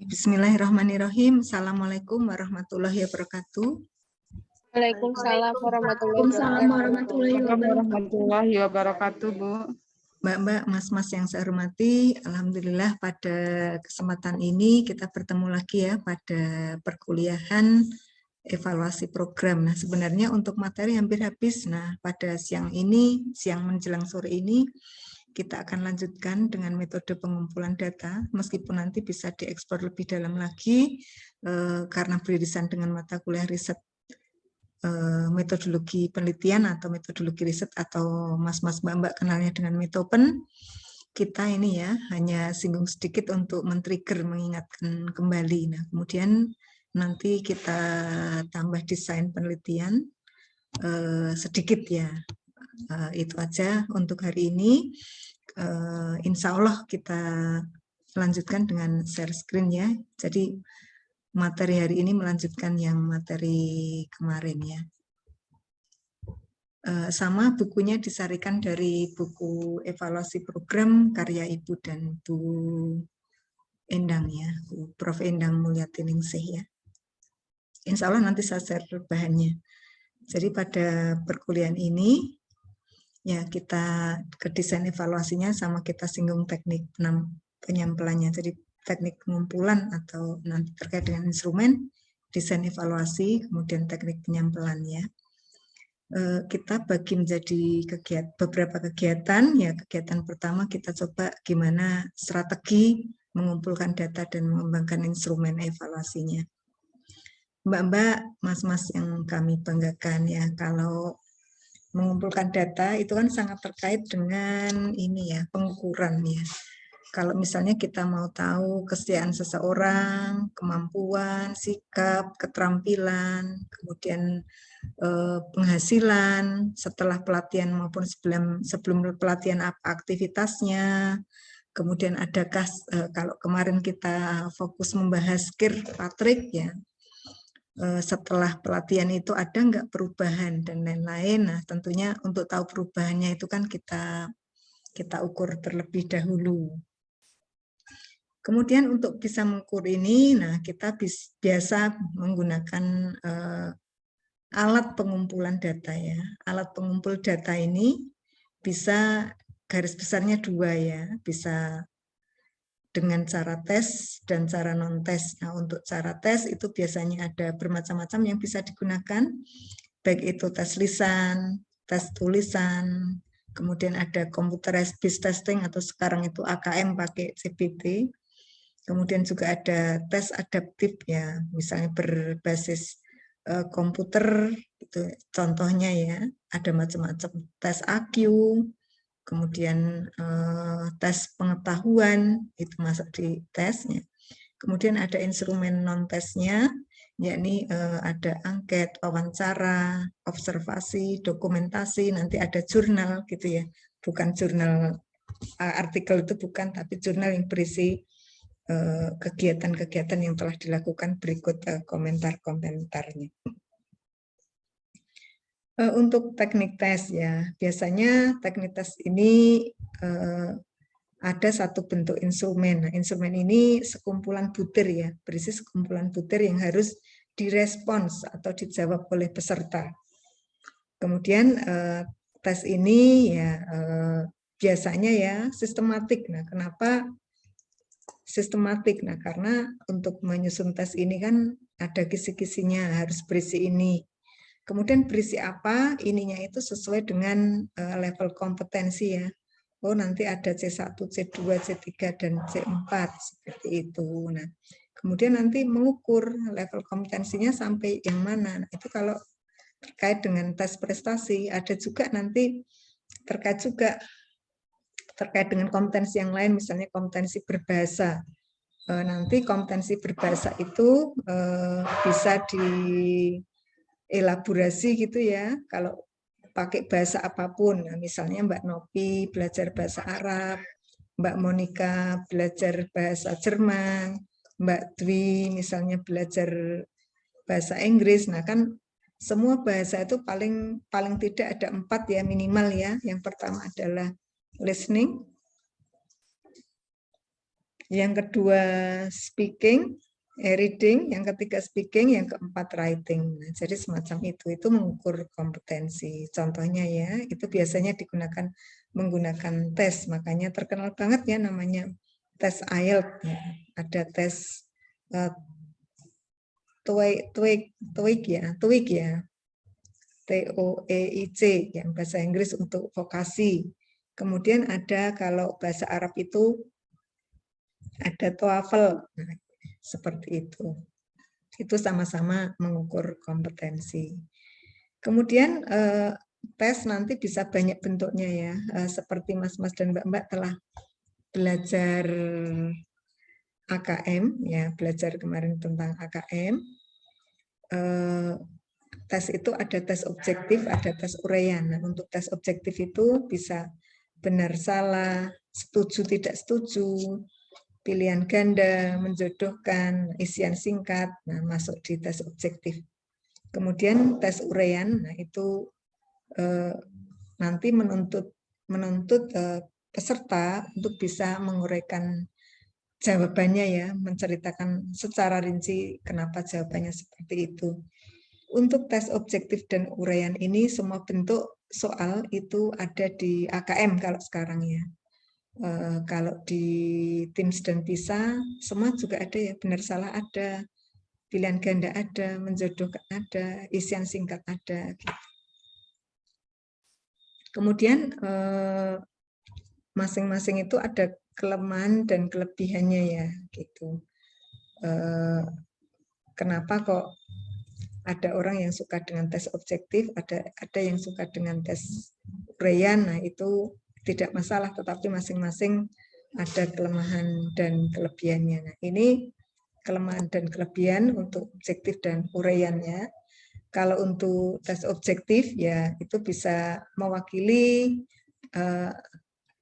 Bismillahirrahmanirrahim. Assalamualaikum warahmatullahi wabarakatuh. Waalaikumsalam warahmatullahi wabarakatuh, Bu. Mbak-mbak, mas-mas yang saya hormati, alhamdulillah pada kesempatan ini kita bertemu lagi ya pada perkuliahan evaluasi program. Nah, sebenarnya untuk materi hampir habis. Nah, pada siang menjelang sore ini, kita akan lanjutkan dengan metode pengumpulan data, meskipun nanti bisa diekspor lebih dalam lagi, karena beririsan dengan mata kuliah riset metodologi penelitian atau metodologi riset, atau mas-mas mbak-mbak kenalnya dengan metopen. Kita ini ya hanya singgung sedikit untuk men-trigger, mengingatkan kembali. Nah, kemudian nanti kita tambah desain penelitian sedikit ya. Itu aja untuk hari ini. Insya Allah kita lanjutkan dengan share screen ya. Jadi materi hari ini melanjutkan yang materi kemarin ya. Sama bukunya disarikan dari buku evaluasi program karya Ibu dan Bu Endang ya, Prof. Endang Mulyatiningsih ya. Insya Allah nanti saya share bahannya. Jadi pada perkuliahan ini ya kita ke desain evaluasinya, sama kita singgung teknik penyampelannya. Jadi teknik pengumpulan atau nanti terkait dengan instrumen, desain evaluasi, kemudian teknik penyampelannya. Kita bagi menjadi beberapa kegiatan. Ya, kegiatan pertama kita coba gimana strategi mengumpulkan data dan mengembangkan instrumen evaluasinya. Mbak-mbak, mas-mas yang kami banggakan ya, kalau mengumpulkan data itu kan sangat terkait dengan ini ya, pengukuran ya. Kalau misalnya kita mau tahu kesetiaan seseorang, kemampuan, sikap, keterampilan, kemudian penghasilan setelah pelatihan maupun sebelum pelatihan apa aktivitasnya, kemudian adakah kalau kemarin kita fokus membahas Kirkpatrick ya, setelah pelatihan itu ada nggak perubahan dan lain-lain. Nah, tentunya untuk tahu perubahannya itu kan kita ukur terlebih dahulu. Kemudian untuk bisa mengukur ini, nah kita biasa menggunakan alat pengumpulan data ya. Alat pengumpul data ini bisa garis besarnya dua ya, bisa dengan cara tes dan cara non-tes. Nah, untuk cara tes itu biasanya ada bermacam-macam yang bisa digunakan, baik itu tes lisan, tes tulisan, kemudian ada computerized based testing atau sekarang itu AKM pakai CPT. Kemudian juga ada tes adaptif ya, misalnya berbasis komputer, itu contohnya ya, ada macam-macam tes IQ, kemudian tes pengetahuan, itu masuk di tesnya. Kemudian ada instrumen non-tesnya, yakni ada angket, wawancara, observasi, dokumentasi, nanti ada jurnal gitu ya, bukan jurnal artikel itu bukan, tapi jurnal yang berisi kegiatan-kegiatan yang telah dilakukan, berikut komentar-komentarnya. Untuk teknik tes ya, biasanya teknik tes ini ada satu bentuk instrumen. Nah, instrumen ini sekumpulan butir ya, berisi sekumpulan butir yang harus direspons atau dijawab oleh peserta. Kemudian tes ini ya biasanya ya sistematik. Nah, kenapa sistematik? Nah, karena untuk menyusun tes ini kan ada kisi-kisinya, harus berisi ini. Kemudian berisi apa, ininya itu sesuai dengan level kompetensi ya. Oh, nanti ada C1, C2, C3, dan C4, seperti itu. Nah, kemudian nanti mengukur level kompetensinya sampai yang mana. Nah, itu kalau terkait dengan tes prestasi, ada juga nanti terkait dengan kompetensi yang lain, misalnya kompetensi berbahasa. Nanti kompetensi berbahasa itu bisa dielaborasi gitu ya, kalau pakai bahasa apapun. Nah, misalnya Mbak Nopi belajar bahasa Arab, Mbak Monica belajar bahasa Jerman, Mbak Dwi misalnya belajar bahasa Inggris. Nah, kan semua bahasa itu paling tidak ada 4 ya minimal ya. Yang pertama adalah listening, yang kedua speaking, reading, yang ketiga speaking, yang keempat writing. Nah, jadi semacam itu mengukur kompetensi. Contohnya ya, itu biasanya digunakan menggunakan tes, makanya terkenal banget ya namanya tes IELTS. Ya. Ada tes TOEIC ya, TOEIC yang bahasa Inggris untuk vokasi. Kemudian ada kalau bahasa Arab itu ada TOEFL. Nah, seperti itu. Itu sama-sama mengukur kompetensi. Kemudian tes nanti bisa banyak bentuknya ya. Seperti Mas-mas dan Mbak-mbak telah belajar AKM ya, belajar kemarin tentang AKM. Tes itu ada tes objektif, ada tes uraian. Nah, untuk tes objektif itu bisa benar salah, setuju tidak setuju, pilihan ganda, menjodohkan, isian singkat, nah masuk di tes objektif. Kemudian tes uraian, nah itu nanti menuntut peserta untuk bisa menguraikan jawabannya ya, menceritakan secara rinci kenapa jawabannya seperti itu. Untuk tes objektif dan uraian ini semua bentuk soal itu ada di AKM kalau sekarang ya. Kalau di TIMSS dan PISA semua juga ada ya, benar salah ada, pilihan ganda ada, menjodohkan ada, isian singkat ada. Gitu. Kemudian masing-masing itu ada kelemahan dan kelebihannya ya, gitu. Kenapa kok ada orang yang suka dengan tes objektif, ada yang suka dengan tes uraian, nah itu tidak masalah, tetapi masing-masing ada kelemahan dan kelebihannya. Nah, ini kelemahan dan kelebihan untuk objektif dan uraiannya. Kalau untuk tes objektif ya itu bisa mewakili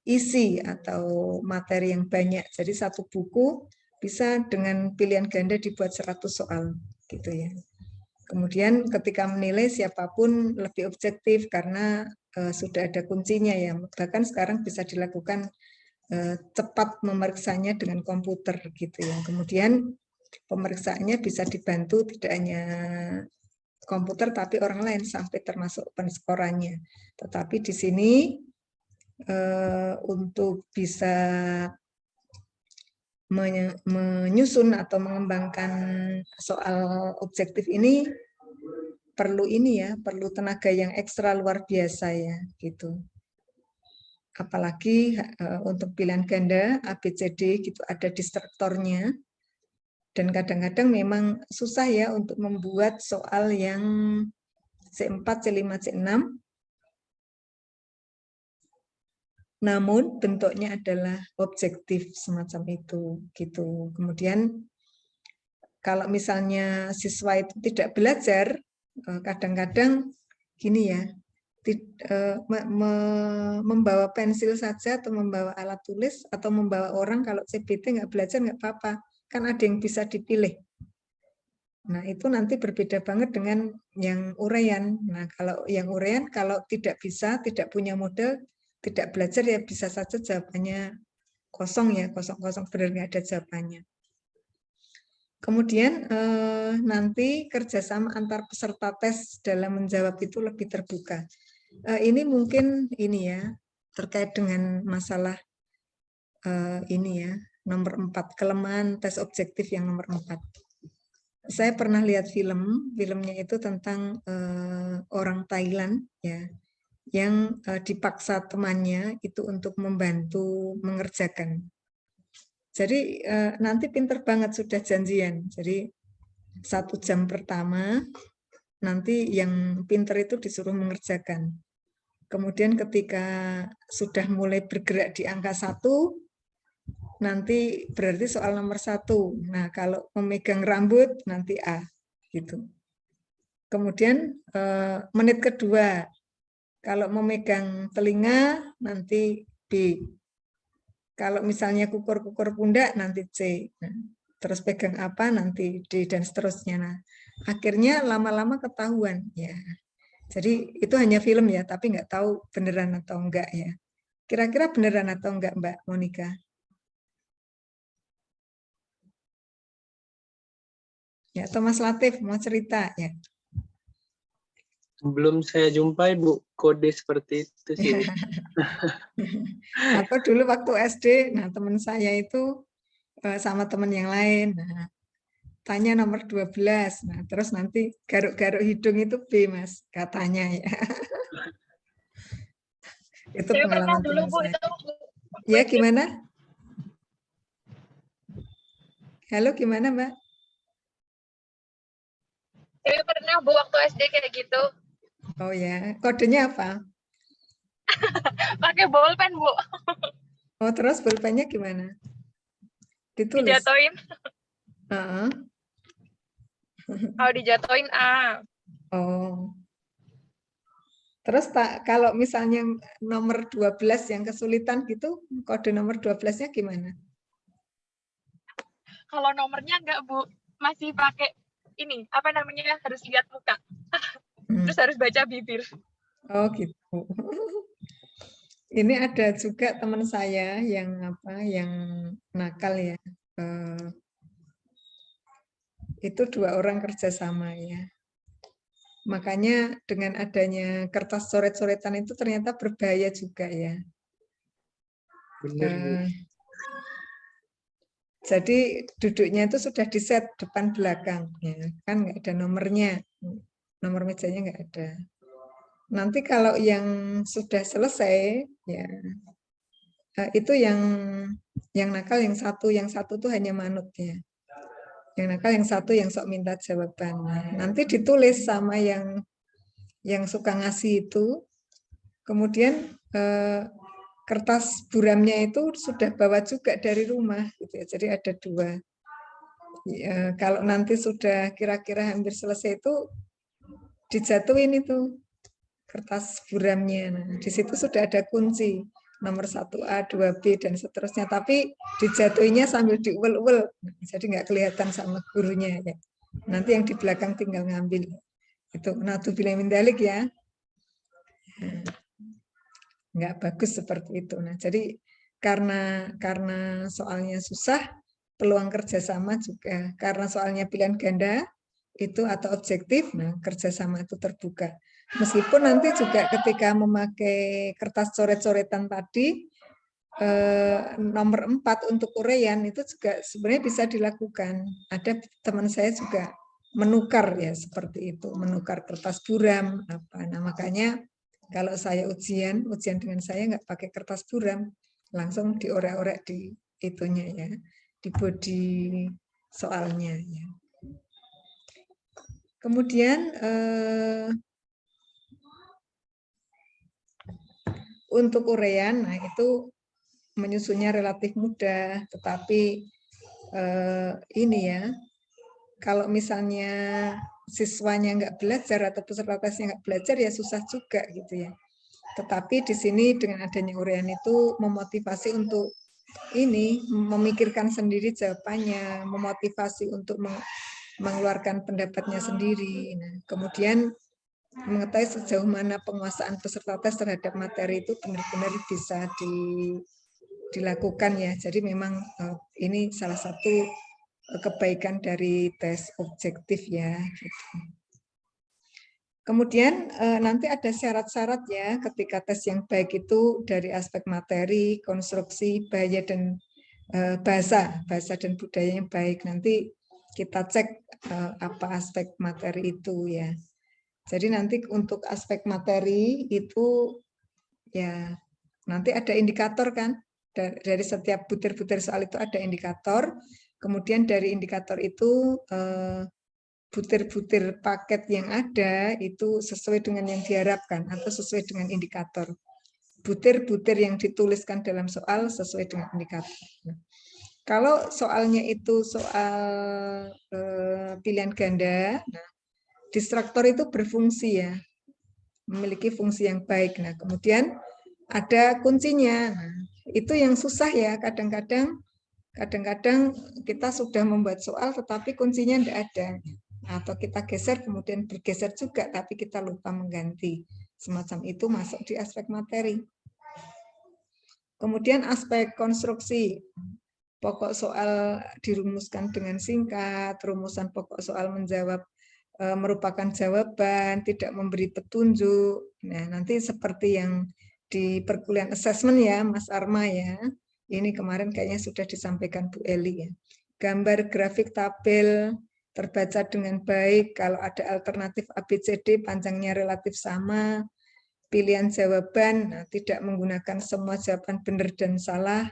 isi atau materi yang banyak. Jadi satu buku bisa dengan pilihan ganda dibuat 100 soal gitu ya. Kemudian ketika menilai siapapun lebih objektif karena sudah ada kuncinya ya. Bahkan sekarang bisa dilakukan cepat memeriksanya dengan komputer gitu ya. Kemudian pemeriksaannya bisa dibantu tidak hanya komputer tapi orang lain sampai termasuk penskorannya. Tetapi di sini untuk bisa menyusun atau mengembangkan soal objektif ini perlu perlu tenaga yang ekstra luar biasa ya gitu. Apalagi untuk pilihan ganda ABCD gitu ada distruktornya dan kadang-kadang memang susah ya untuk membuat soal yang C4, C5, C6. Namun bentuknya adalah objektif semacam itu gitu. Kemudian kalau misalnya siswa itu tidak belajar, kadang-kadang gini ya, membawa pensil saja atau membawa alat tulis atau membawa orang, kalau CBT nggak belajar nggak apa-apa, kan ada yang bisa dipilih. Nah itu nanti berbeda banget dengan yang uraian. Nah kalau yang uraian kalau tidak bisa, tidak punya model, tidak belajar ya bisa saja jawabannya kosong ya, kosong-kosong benar nggak ada jawabannya. Kemudian nanti kerjasama antar peserta tes dalam menjawab itu lebih terbuka. Ini mungkin ini ya terkait dengan masalah ini ya nomor 4 kelemahan tes objektif yang nomor 4. Saya pernah lihat filmnya itu tentang orang Thailand ya yang dipaksa temannya itu untuk membantu mengerjakan. Jadi nanti pinter banget sudah janjian. Jadi 1 jam pertama nanti yang pinter itu disuruh mengerjakan. Kemudian ketika sudah mulai bergerak di angka 1, nanti berarti soal nomor 1. Nah kalau memegang rambut nanti A gitu. Kemudian menit kedua kalau memegang telinga nanti B. Kalau misalnya kukur-kukur pundak nanti C. Nah, terus pegang apa nanti D dan seterusnya. Nah, akhirnya lama-lama ketahuan ya. Jadi itu hanya film ya, tapi nggak tahu beneran atau enggak ya. Kira-kira beneran atau enggak Mbak Monica? Ya, atau Mas Latif mau cerita ya? Belum saya jumpai Bu kode seperti itu sih Bu. Atau dulu waktu SD, nah teman saya itu sama teman yang lain, nah, tanya nomor 12, nah terus nanti garuk-garuk hidung itu B Mas, katanya ya. Itu Saya pernah pengalaman dulu teman Bu saya. itu. Ya gimana? Halo gimana Mbak? Saya pernah Bu waktu SD kayak gitu. Oh ya, kodenya apa? Pakai bolpen Bu. Oh terus pulpennya gimana? Ditulis? Dijatuhin. Heeh. Kalau dijatuhin A. Oh. Terus kalau misalnya nomor 12 yang kesulitan gitu, kode nomor 12-nya gimana? Kalau nomornya enggak Bu. Masih pakai ini, apa namanya, harus lihat muka. Terus harus baca bibir. Oh gitu. Ini ada juga teman saya yang yang nakal ya. Itu 2 orang kerjasama ya. Makanya dengan adanya kertas coret-coretan itu ternyata berbahaya juga ya. Bener Bu. Jadi duduknya itu sudah di set depan belakang, ya kan nggak ada nomornya, nomor mejanya nggak ada. Nanti kalau yang sudah selesai, ya itu yang nakal yang satu tuh hanya manut ya. Yang nakal yang satu yang sok minta jawaban. Nah, nanti ditulis sama yang suka ngasih itu, kemudian kertas buramnya itu sudah bawa juga dari rumah, gitu ya. Jadi ada 2. Ya, kalau nanti sudah kira-kira hampir selesai itu dijatuhin itu kertas buramnya. Nah, di situ sudah ada kunci nomor 1A, 2B dan seterusnya. Tapi dijatuhinnya sambil diuel-uel, jadi nggak kelihatan sama gurunya ya. Nanti yang di belakang tinggal ngambil. Itu naudzubillah min dzalik ya. Nggak bagus seperti itu. Nah, jadi karena soalnya susah, peluang kerjasama juga. Karena soalnya pilihan ganda itu atau objektif, nah kerjasama itu terbuka. Meskipun nanti juga ketika memakai kertas coret-coretan tadi, nomor 4 untuk uraian itu juga sebenarnya bisa dilakukan. Ada teman saya juga menukar ya seperti itu, menukar kertas buram apa. Nah makanya kalau saya ujian dengan saya nggak pakai kertas buram, langsung diorek-orek di itunya ya, di bodi soalnya ya. Kemudian untuk uraian, nah itu menyusunnya relatif mudah, tetapi ini ya, kalau misalnya siswanya nggak belajar atau peserta tesnya nggak belajar ya susah juga gitu ya. Tetapi di sini dengan adanya uraian itu memotivasi untuk ini memikirkan sendiri jawabannya, memotivasi untuk mengeluarkan pendapatnya sendiri. Nah, kemudian mengetahui sejauh mana penguasaan peserta tes terhadap materi itu benar-benar bisa dilakukan ya. Jadi memang ini salah satu kebaikan dari tes objektif ya. Kemudian nanti ada syarat-syarat ya ketika tes yang baik itu dari aspek materi, konstruksi, bahasa dan bahasa dan budaya yang baik. Nanti kita cek apa aspek materi itu ya. Jadi nanti untuk aspek materi itu ya nanti ada indikator kan, dari setiap butir-butir soal itu ada indikator. Kemudian dari indikator itu butir-butir paket yang ada itu sesuai dengan yang diharapkan atau sesuai dengan indikator. Butir-butir yang dituliskan dalam soal sesuai dengan indikator. Nah, kalau soalnya itu soal pilihan ganda, nah, distruktor itu berfungsi ya, memiliki fungsi yang baik. Nah, kemudian ada kuncinya. Nah, itu yang susah ya, kadang-kadang kita sudah membuat soal tetapi kuncinya tidak ada. Atau kita geser kemudian bergeser juga tapi kita lupa mengganti. Semacam itu masuk di aspek materi. Kemudian aspek konstruksi. pokok soal dirumuskan dengan singkat, rumusan pokok soal menjawab merupakan jawaban, tidak memberi petunjuk. Nah, nanti seperti yang di perkuliahan assessment ya, Mas Arma ya. Ini kemarin kayaknya sudah disampaikan Bu Eli ya. Gambar grafik tabel terbaca dengan baik, kalau ada alternatif ABCD panjangnya relatif sama, pilihan jawaban nah, tidak menggunakan semua jawaban benar dan salah,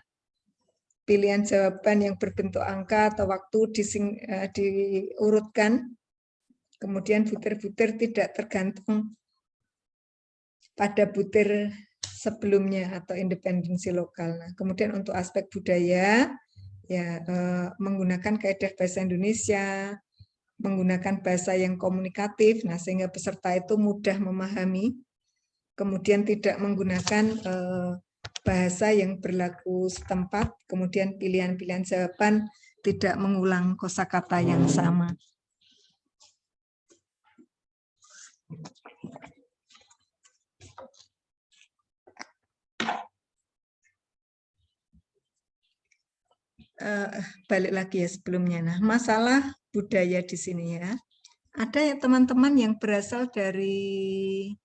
pilihan jawaban yang berbentuk angka atau waktu diurutkan, kemudian butir-butir tidak tergantung pada butir sebelumnya atau independensi lokal. Nah, kemudian untuk aspek budaya, ya menggunakan kaidah bahasa Indonesia, menggunakan bahasa yang komunikatif, nah sehingga peserta itu mudah memahami. Kemudian tidak menggunakan bahasa yang berlaku setempat, kemudian pilihan-pilihan jawaban tidak mengulang kosakata yang sama. Balik lagi ya sebelumnya. Nah, masalah budaya di sini ya. Ada ya teman-teman yang berasal dari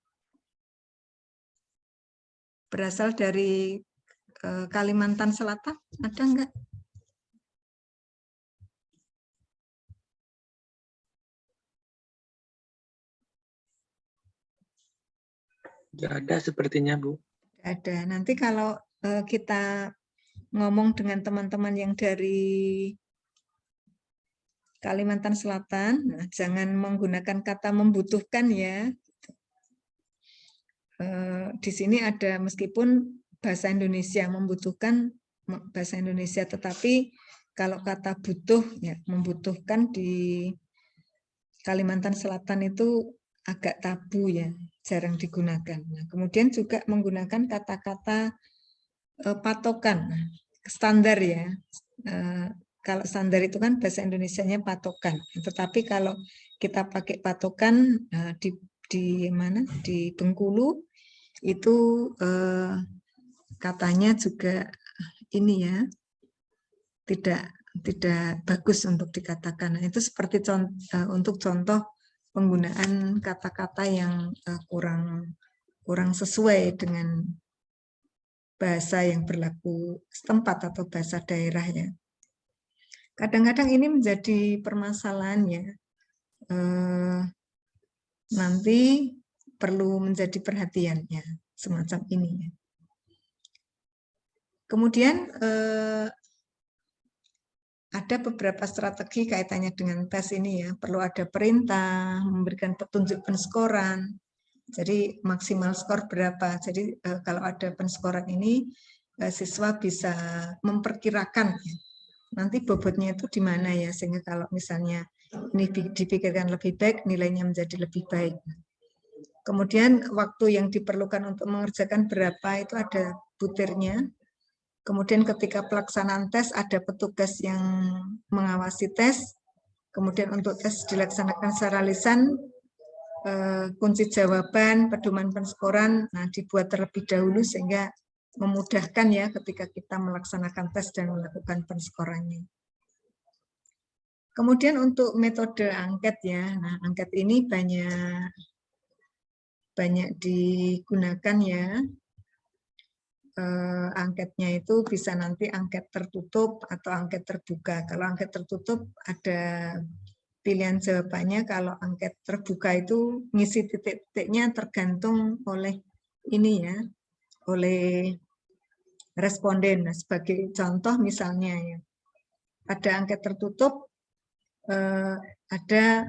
Kalimantan Selatan, ada enggak? Nggak ada sepertinya, Bu. Ada. Nanti kalau kita ngomong dengan teman-teman yang dari Kalimantan Selatan, nah, jangan menggunakan kata membutuhkan ya. Di sini ada meskipun bahasa Indonesia membutuhkan bahasa Indonesia, tetapi kalau kata butuh ya membutuhkan di Kalimantan Selatan itu agak tabu ya, jarang digunakan. Nah, kemudian juga menggunakan kata-kata patokan, standar ya. Kalau standar itu kan bahasa Indonesianya patokan, tetapi kalau kita pakai patokan di mana di Bengkulu itu katanya juga ini ya tidak bagus untuk dikatakan. Nah, itu seperti untuk contoh penggunaan kata-kata yang kurang sesuai dengan bahasa yang berlaku setempat atau bahasa daerah ya. Kadang-kadang ini menjadi permasalahan ya. Nanti perlu menjadi perhatian ya, semacam ini ya. Kemudian ada beberapa strategi kaitannya dengan tes ini ya. Perlu ada perintah, memberikan petunjuk penskoran. Jadi maksimal skor berapa. Jadi kalau ada penskoran ini, siswa bisa memperkirakan ya, nanti bobotnya itu di mana ya, sehingga kalau misalnya ini dipikirkan lebih baik, nilainya menjadi lebih baik. Kemudian waktu yang diperlukan untuk mengerjakan berapa itu ada butirnya. Kemudian ketika pelaksanaan tes ada petugas yang mengawasi tes. Kemudian untuk tes dilaksanakan secara lisan, kunci jawaban, pedoman penskoran, nah dibuat terlebih dahulu sehingga memudahkan ya ketika kita melaksanakan tes dan melakukan penskorannya. Kemudian untuk metode angket ya, nah angket ini banyak digunakan ya. Angketnya itu bisa nanti angket tertutup atau angket terbuka. Kalau angket tertutup ada pilihan jawabannya, kalau angket terbuka itu ngisi titik-titiknya tergantung oleh ini ya, oleh responden. Nah, sebagai contoh misalnya ya, pada angket tertutup ada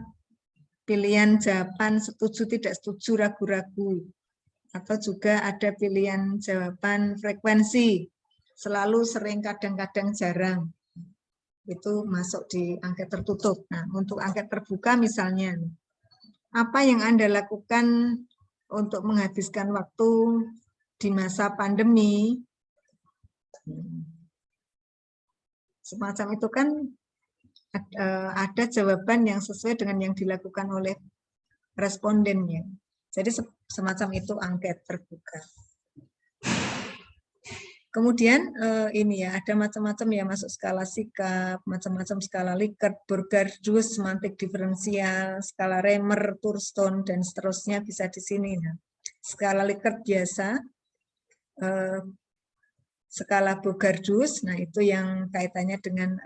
pilihan jawaban setuju tidak setuju ragu-ragu, atau juga ada pilihan jawaban frekuensi selalu sering kadang-kadang jarang, itu masuk di angket tertutup. Nah, untuk angket terbuka misalnya, apa yang Anda lakukan untuk menghabiskan waktu di masa pandemi? Semacam itu kan ada jawaban yang sesuai dengan yang dilakukan oleh respondennya. Jadi semacam itu angket terbuka. Kemudian ini ya, ada macam-macam ya, masuk skala sikap, macam-macam skala Likert, Burgardus, semantik diferensial, skala Remer, Thurston, dan seterusnya bisa di sini. Nah, skala Likert biasa, skala Burgardus, nah itu yang kaitannya dengan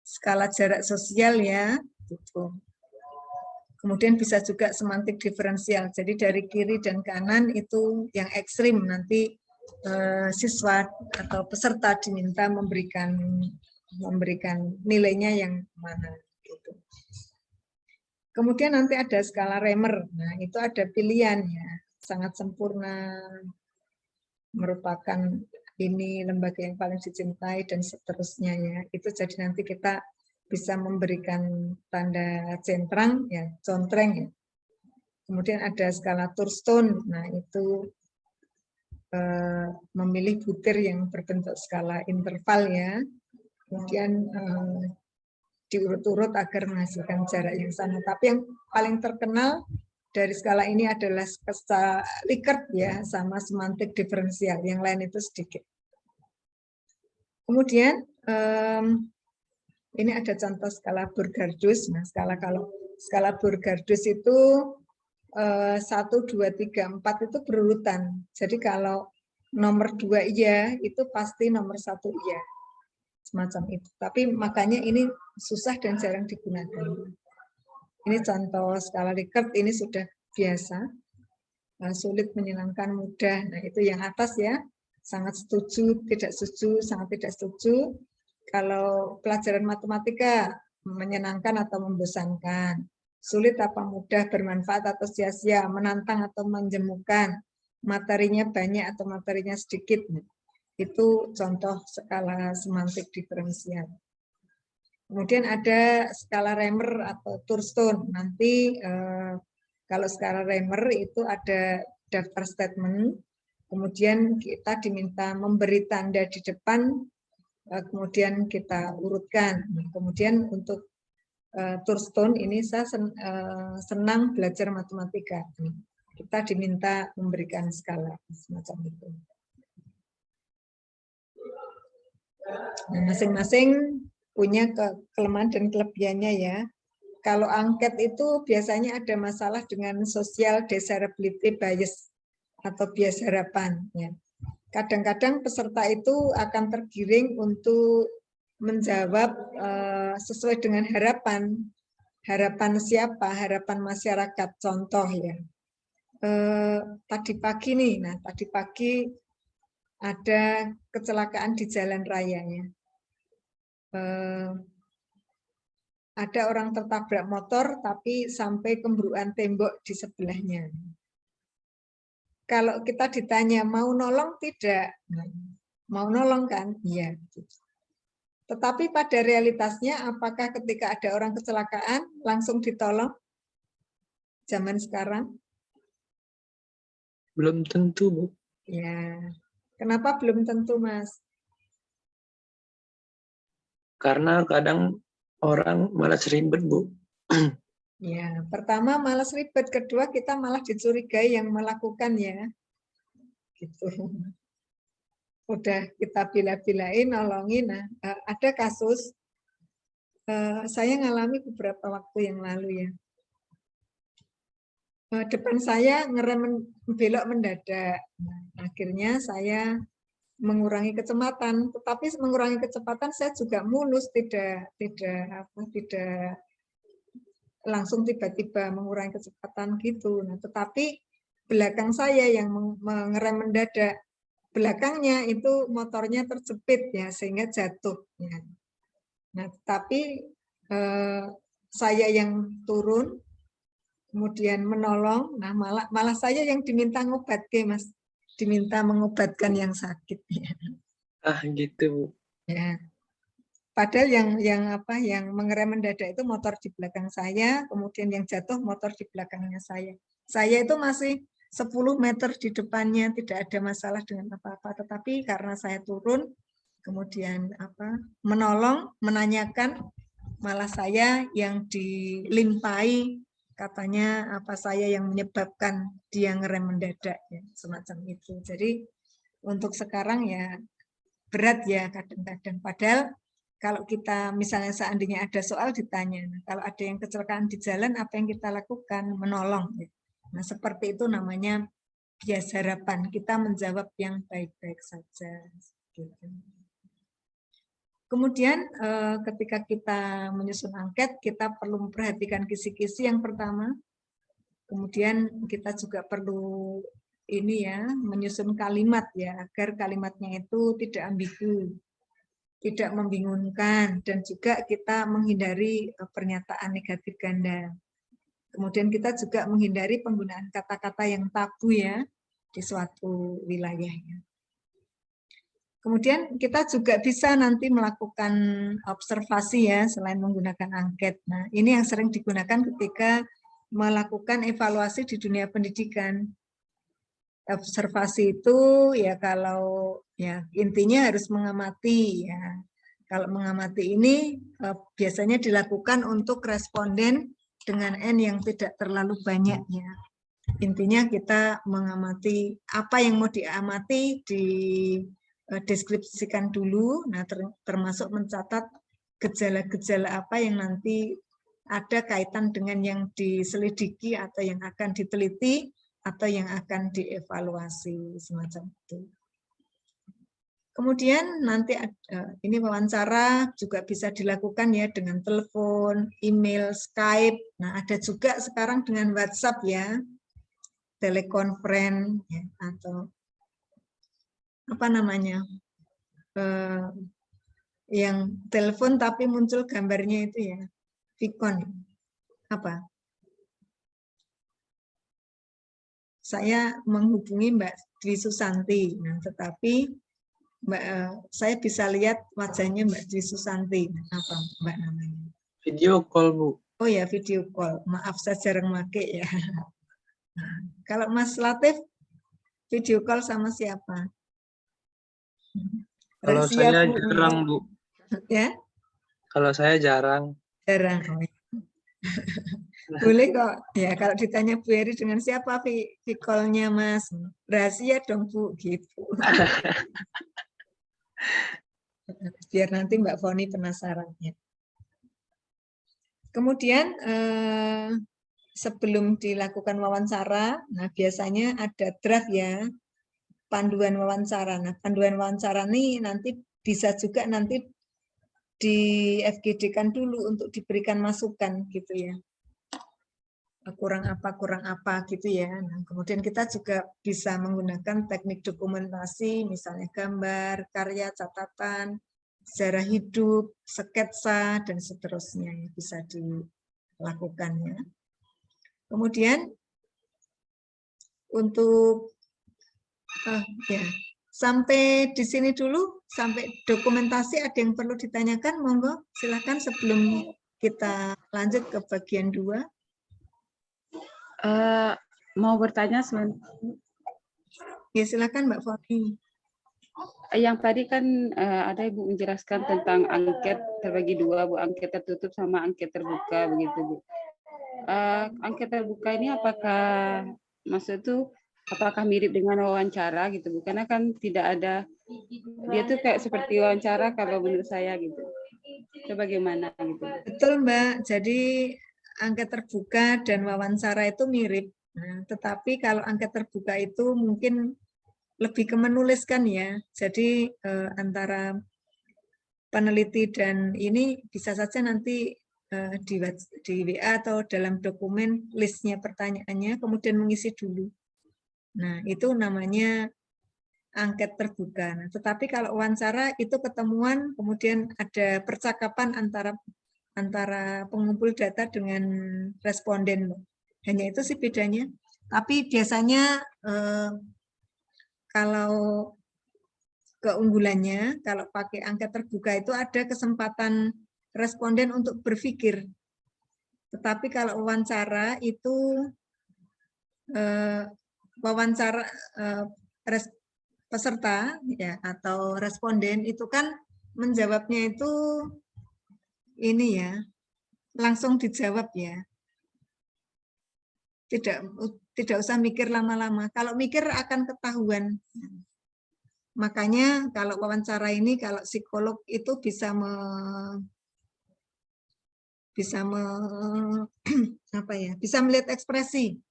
skala jarak sosial ya. Gitu. Kemudian bisa juga semantik diferensial, jadi dari kiri dan kanan itu yang ekstrim, nanti siswa atau peserta diminta memberikan nilainya yang mana gitu. Kemudian nanti ada skala Remer. Nah, itu ada pilihan ya. Sangat sempurna, merupakan ini lembaga yang paling dicintai dan seterusnya ya. Itu jadi nanti kita bisa memberikan tanda centrang ya, contreng ya. Kemudian ada skala Thurston. Nah, itu memilih butir yang berbentuk skala interval ya, kemudian diurut-urut agar menghasilkan jarak yang sama. Tapi yang paling terkenal dari skala ini adalah skala Likert ya, sama semantik diferensial. Yang lain itu sedikit. Kemudian ini ada contoh skala Burgardus. Nah, skala Burgardus itu 1, 2, 3, 4 itu berurutan. Jadi kalau nomor 2 iya, itu pasti nomor 1 iya. Semacam itu. Tapi makanya ini susah dan jarang digunakan. Ini contoh skala Likert, ini sudah biasa. Sulit, menyenangkan, mudah. Nah, itu yang atas ya. Sangat setuju, tidak setuju, sangat tidak setuju. Kalau pelajaran matematika menyenangkan atau membosankan. Sulit apa mudah, bermanfaat atau sia-sia, menantang atau menjemukan, materinya banyak atau materinya sedikit. Itu contoh skala semantik diferensial. Kemudian ada skala Remer atau Thurston. Nanti kalau skala Remer itu ada daftar statement, kemudian kita diminta memberi tanda di depan, kemudian kita urutkan. Kemudian untuk Thurston ini saya senang belajar matematika. Kita diminta memberikan skala semacam itu. Nah, masing-masing punya kelemahan dan kelebihannya ya. Kalau angket itu biasanya ada masalah dengan social desirability bias atau bias harapan. Ya. Kadang-kadang peserta itu akan tergiring untuk menjawab sesuai dengan harapan. Harapan siapa? Harapan masyarakat. Contoh ya. Tadi pagi nih, tadi pagi ada kecelakaan di jalan raya ya. Ada orang tertabrak motor tapi sampai kembruan tembok di sebelahnya. Kalau kita ditanya mau nolong tidak? Mau nolong kan? Iya. Tetapi pada realitasnya apakah ketika ada orang kecelakaan langsung ditolong? Zaman sekarang? Belum tentu, Bu. Ya. Kenapa belum tentu, Mas? Karena kadang orang malas ribet, Bu. Ya, pertama malas ribet, kedua kita malah dicurigai yang melakukan ya. Gitu. Udah kita bila-bilain, nolongin. Nah, ada kasus, saya ngalami beberapa waktu yang lalu ya. Depan saya ngerem belok mendadak. Nah, akhirnya saya mengurangi kecepatan, tetapi mengurangi kecepatan saya juga mulus, tidak langsung tiba-tiba mengurangi kecepatan gitu. Nah, tetapi belakang saya yang mengerem mendadak, belakangnya itu motornya terjepit ya sehingga jatuh. Ya. Nah, tapi saya yang turun, kemudian menolong. Nah, malah saya yang diminta ngobatke, Mas, diminta mengobatkan yang sakit. Ya. Gitu, Bu. Ya. Padahal yang mengerem mendadak itu motor di belakang saya, kemudian yang jatuh motor di belakangnya saya. Saya itu masih 10 meter di depannya, tidak ada masalah dengan apa-apa. Tetapi karena saya turun, kemudian menolong, menanyakan, malah saya yang dilimpahi, katanya saya yang menyebabkan dia ngerem mendadak, ya, semacam itu. Jadi untuk sekarang ya berat ya kadang-kadang. Padahal kalau kita misalnya seandainya ada soal ditanya, nah, kalau ada yang kecelakaan di jalan apa yang kita lakukan? Menolong. Nah seperti itu namanya bias harapan, kita menjawab yang baik-baik saja. Gitu. Kemudian ketika kita menyusun angket, kita perlu memperhatikan kisi-kisi yang pertama. Kemudian kita juga perlu ini ya, menyusun kalimat ya, agar kalimatnya itu tidak ambigu, tidak membingungkan, dan juga kita menghindari pernyataan negatif ganda. Kemudian kita juga menghindari penggunaan kata-kata yang tabu ya di suatu wilayahnya. Kemudian kita juga bisa nanti melakukan observasi ya selain menggunakan angket. Nah, ini yang sering digunakan ketika melakukan evaluasi di dunia pendidikan. Observasi itu ya kalau ya intinya harus mengamati ya. Kalau mengamati ini biasanya dilakukan untuk responden dengan N yang tidak terlalu banyak ya. Intinya kita mengamati apa yang mau diamati, deskripsikan dulu, nah termasuk mencatat gejala-gejala apa yang nanti ada kaitan dengan yang diselidiki atau yang akan diteliti atau yang akan dievaluasi semacam itu. Kemudian nanti ini wawancara juga bisa dilakukan ya dengan telepon, email, Skype. Nah ada juga sekarang dengan WhatsApp ya, telekonferensi ya, atau apa namanya yang telepon tapi muncul gambarnya itu ya, Vicon apa? Saya menghubungi Mbak Dwi Susanti, nah tetapi saya bisa lihat wajahnya Mbak Dwi Susanti, apa Mbak namanya? Video call, Bu. Oh ya, video call. Maaf saya jarang pakai ya. Kalau Mas Latif video call sama siapa? Kalau Rahasia, saya Bu. jarang, Bu. Ya? Kalau saya jarang. Jarang. Oh, ya. Boleh kok. Ya, kalau ditanya Bu Heri dengan siapa call-nya Mas? Rahasia dong, Bu, gitu. Biar nanti Mbak Foni penasaran ya. Kemudian sebelum dilakukan wawancara, nah biasanya ada draft ya, panduan wawancara. Nah, panduan wawancara ini nanti bisa juga nanti di FGD-kan dulu untuk diberikan masukan gitu ya. Kurang apa gitu ya. Nah, kemudian kita juga bisa menggunakan teknik dokumentasi, misalnya gambar, karya, catatan, sejarah hidup, sketsa, dan seterusnya yang bisa dilakukan ya. Kemudian untuk ya sampai di sini dulu, sampai dokumentasi ada yang perlu ditanyakan, monggo silakan sebelum kita lanjut ke bagian 2. Mau bertanya sebentar. Ya silakan Mbak Foni. Yang tadi kan ada Ibu menjelaskan tentang angket terbagi 2, Bu, angket tertutup sama angket terbuka begitu, Bu. Angket terbuka ini apakah maksud itu apakah mirip dengan wawancara gitu, Bu? Karena kan tidak ada, dia tuh kayak seperti wawancara kalau menurut saya gitu. Itu bagaimana gitu? Betul Mbak, jadi angket terbuka dan wawancara itu mirip. Nah, tetapi kalau angket terbuka itu mungkin lebih ke menuliskan ya. Jadi antara peneliti dan ini bisa saja nanti di WA atau dalam dokumen listnya pertanyaannya, kemudian mengisi dulu. Nah, itu namanya angket terbuka. Nah, tetapi kalau wawancara itu ketemuan, kemudian ada percakapan antara pengumpul data dengan responden. Hanya itu sih bedanya. Tapi biasanya kalau keunggulannya, kalau pakai angket terbuka itu ada kesempatan responden untuk berpikir. Tetapi kalau wawancara itu wawancara peserta ya atau responden itu kan menjawabnya itu ini ya langsung dijawab ya. Tidak usah mikir lama-lama. Kalau mikir akan ketahuan. Makanya kalau wawancara ini, kalau psikolog itu bisa bisa melihat ekspresi.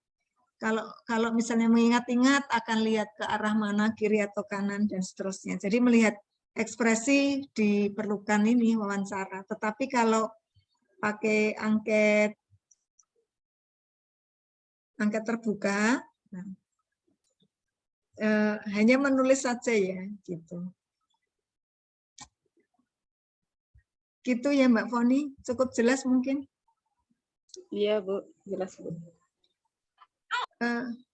Kalau misalnya mengingat-ingat akan lihat ke arah mana, kiri atau kanan dan seterusnya. Jadi melihat ekspresi diperlukan ini wawancara. Tetapi kalau pakai angket terbuka, nah, hanya menulis saja ya, gitu. Gitu ya Mbak Foni, cukup jelas mungkin? Iya Bu, jelas Bu.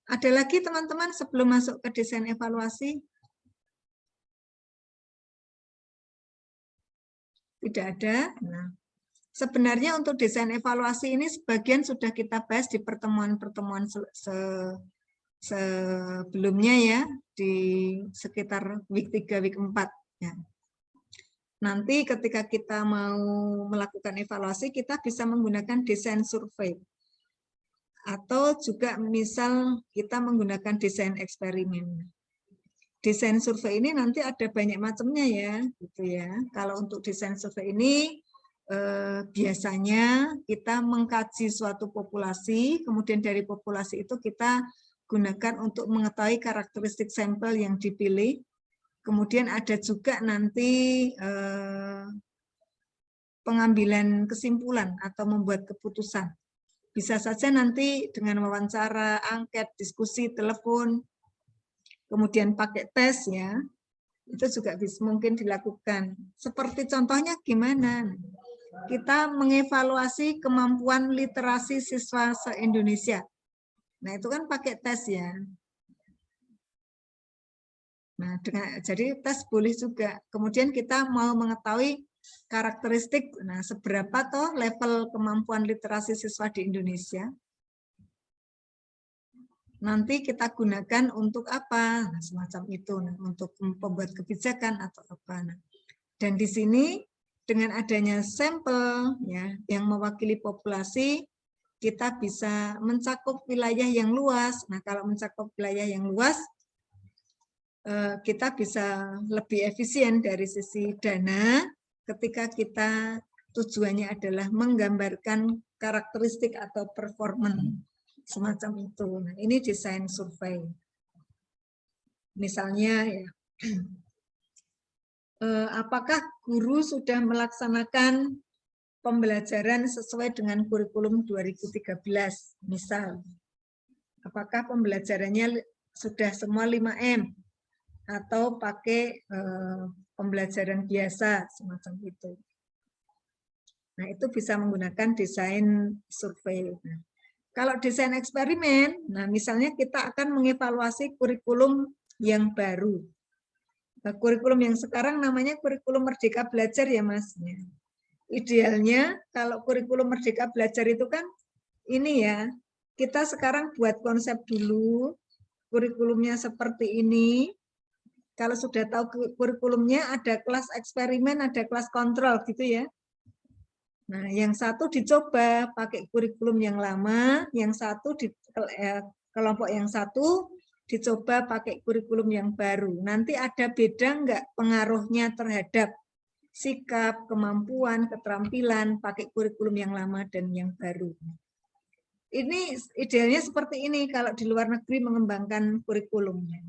Ada lagi teman-teman sebelum masuk ke desain evaluasi? Tidak ada. Nah, sebenarnya untuk desain evaluasi ini sebagian sudah kita bahas di pertemuan-pertemuan sebelumnya ya, di sekitar week 3, week 4. Ya. Nanti ketika kita mau melakukan evaluasi, kita bisa menggunakan desain survei. Atau juga misal kita menggunakan desain eksperimen. Desain survei ini nanti ada banyak macamnya ya, gitu ya. Kalau untuk desain survei ini biasanya kita mengkaji suatu populasi, kemudian dari populasi itu kita gunakan untuk mengetahui karakteristik sampel yang dipilih. Kemudian ada juga nanti pengambilan kesimpulan atau membuat keputusan. Bisa saja nanti dengan wawancara, angket, diskusi, telepon, kemudian pakai tes ya, itu juga bisa mungkin dilakukan. Seperti contohnya gimana? Kita mengevaluasi kemampuan literasi siswa se-Indonesia. Nah itu kan pakai tes ya. Nah jadi tes boleh juga. Kemudian kita mau mengetahui karakteristik, nah seberapa toh level kemampuan literasi siswa di Indonesia. Nanti kita gunakan untuk apa? Nah, semacam itu, nah, untuk membuat kebijakan atau apa. Nah, dan di sini dengan adanya sampel ya yang mewakili populasi, kita bisa mencakup wilayah yang luas. Nah, kalau mencakup wilayah yang luas, kita bisa lebih efisien dari sisi dana ketika kita tujuannya adalah menggambarkan karakteristik atau performance semacam itu. Nah, ini desain survei. Misalnya ya, apakah guru sudah melaksanakan pembelajaran sesuai dengan kurikulum 2013? Misal, apakah pembelajarannya sudah semua 5M atau pakai pembelajaran biasa semacam itu. Nah, itu bisa menggunakan desain survei. Nah, kalau desain eksperimen, nah misalnya kita akan mengevaluasi kurikulum yang baru. Nah, kurikulum yang sekarang namanya kurikulum Merdeka Belajar ya Mas. Idealnya kalau kurikulum Merdeka Belajar itu kan ini ya, kita sekarang buat konsep dulu, kurikulumnya seperti ini. Kalau sudah tahu kurikulumnya, ada kelas eksperimen, ada kelas kontrol gitu ya. Nah, yang satu dicoba pakai kurikulum yang lama, yang satu di kelompok yang satu dicoba pakai kurikulum yang baru. Nanti ada beda enggak pengaruhnya terhadap sikap, kemampuan, keterampilan pakai kurikulum yang lama dan yang baru. Ini idealnya seperti ini kalau di luar negeri mengembangkan kurikulumnya.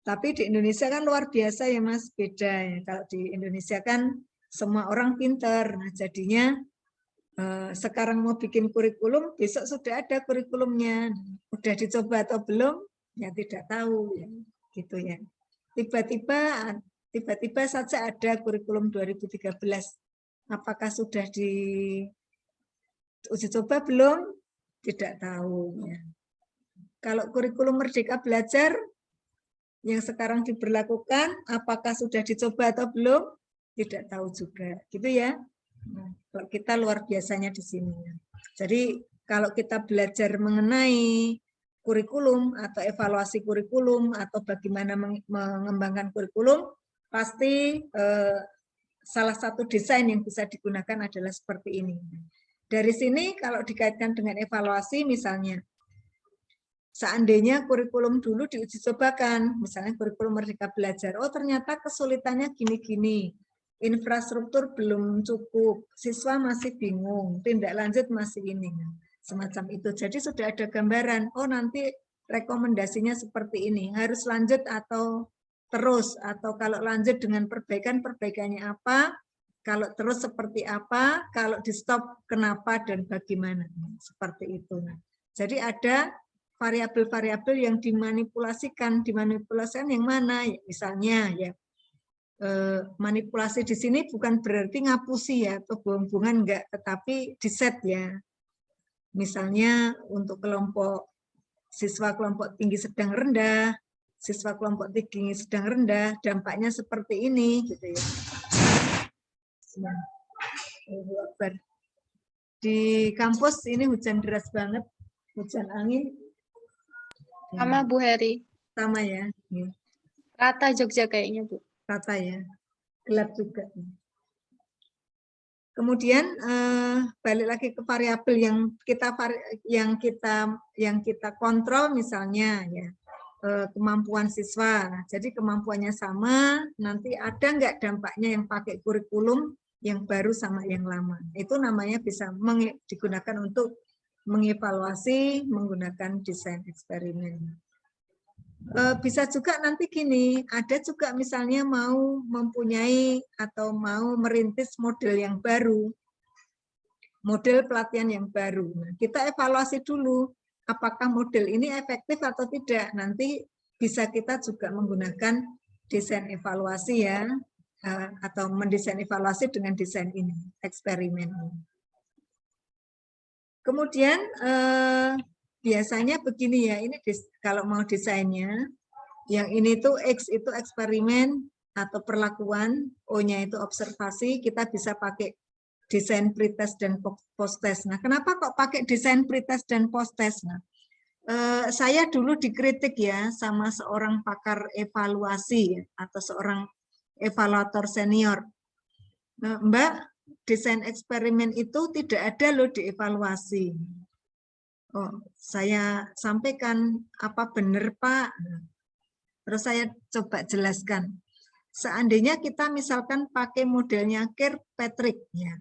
Tapi di Indonesia kan luar biasa ya Mas, beda ya. Kalau di Indonesia kan semua orang pinter, nah jadinya sekarang mau bikin kurikulum, besok sudah ada kurikulumnya, udah dicoba atau belum, ya tidak tahu, ya. Gitu ya. Tiba-tiba saja ada kurikulum 2013, apakah sudah di uji coba belum? Tidak tahu. Ya. Kalau kurikulum Merdeka Belajar yang sekarang diberlakukan, apakah sudah dicoba atau belum? Tidak tahu juga, gitu ya. Nah, kalau kita luar biasanya di sini. Jadi kalau kita belajar mengenai kurikulum atau evaluasi kurikulum atau bagaimana mengembangkan kurikulum, pasti salah satu desain yang bisa digunakan adalah seperti ini. Dari sini kalau dikaitkan dengan evaluasi misalnya, seandainya kurikulum dulu diuji cobakan, misalnya kurikulum Merdeka Belajar, oh ternyata kesulitannya gini-gini, infrastruktur belum cukup, siswa masih bingung, tindak lanjut masih ini, semacam itu. Jadi sudah ada gambaran, oh nanti rekomendasinya seperti ini, harus lanjut atau terus, atau kalau lanjut dengan perbaikan, perbaikannya apa, kalau terus seperti apa, kalau di stop kenapa dan bagaimana, seperti itu. Jadi ada variabel-variabel yang dimanipulasikan yang mana? Misalnya ya manipulasi di sini bukan berarti ngapusi ya atau buang-buangan enggak, tetapi di set ya. Misalnya untuk kelompok siswa kelompok tinggi sedang rendah, siswa kelompok tinggi sedang rendah, dampaknya seperti ini gitu ya. Di kampus ini hujan deras banget, hujan angin. Sama Bu Heri. Sama ya. Rata Jogja kayaknya Bu. Rata ya. Gelap juga. Kemudian balik lagi ke variabel yang kita kontrol, misalnya ya kemampuan siswa. Nah, jadi kemampuannya sama, nanti ada nggak dampaknya yang pakai kurikulum yang baru sama yang lama. Itu namanya bisa digunakan untuk mengevaluasi menggunakan desain eksperimen. Bisa juga nanti gini, ada juga misalnya mau mempunyai atau mau merintis model yang baru, model pelatihan yang baru. Nah, kita evaluasi dulu, apakah model ini efektif atau tidak. Nanti bisa kita juga menggunakan desain evaluasi ya, atau mendesain evaluasi dengan desain ini, eksperimen. Kemudian biasanya begini ya, ini kalau mau desainnya, yang ini tuh X itu eksperimen atau perlakuan, O-nya itu observasi, kita bisa pakai desain pretest dan post-test. Nah, kenapa kok pakai desain pretest dan post-test? Nah, saya dulu dikritik ya sama seorang pakar evaluasi atau seorang evaluator senior. Nah, Mbak, desain eksperimen itu tidak ada loh dievaluasi. Oh, saya sampaikan, apa benar Pak? Terus saya coba jelaskan. Seandainya kita misalkan pakai modelnya Kirkpatrick, ya,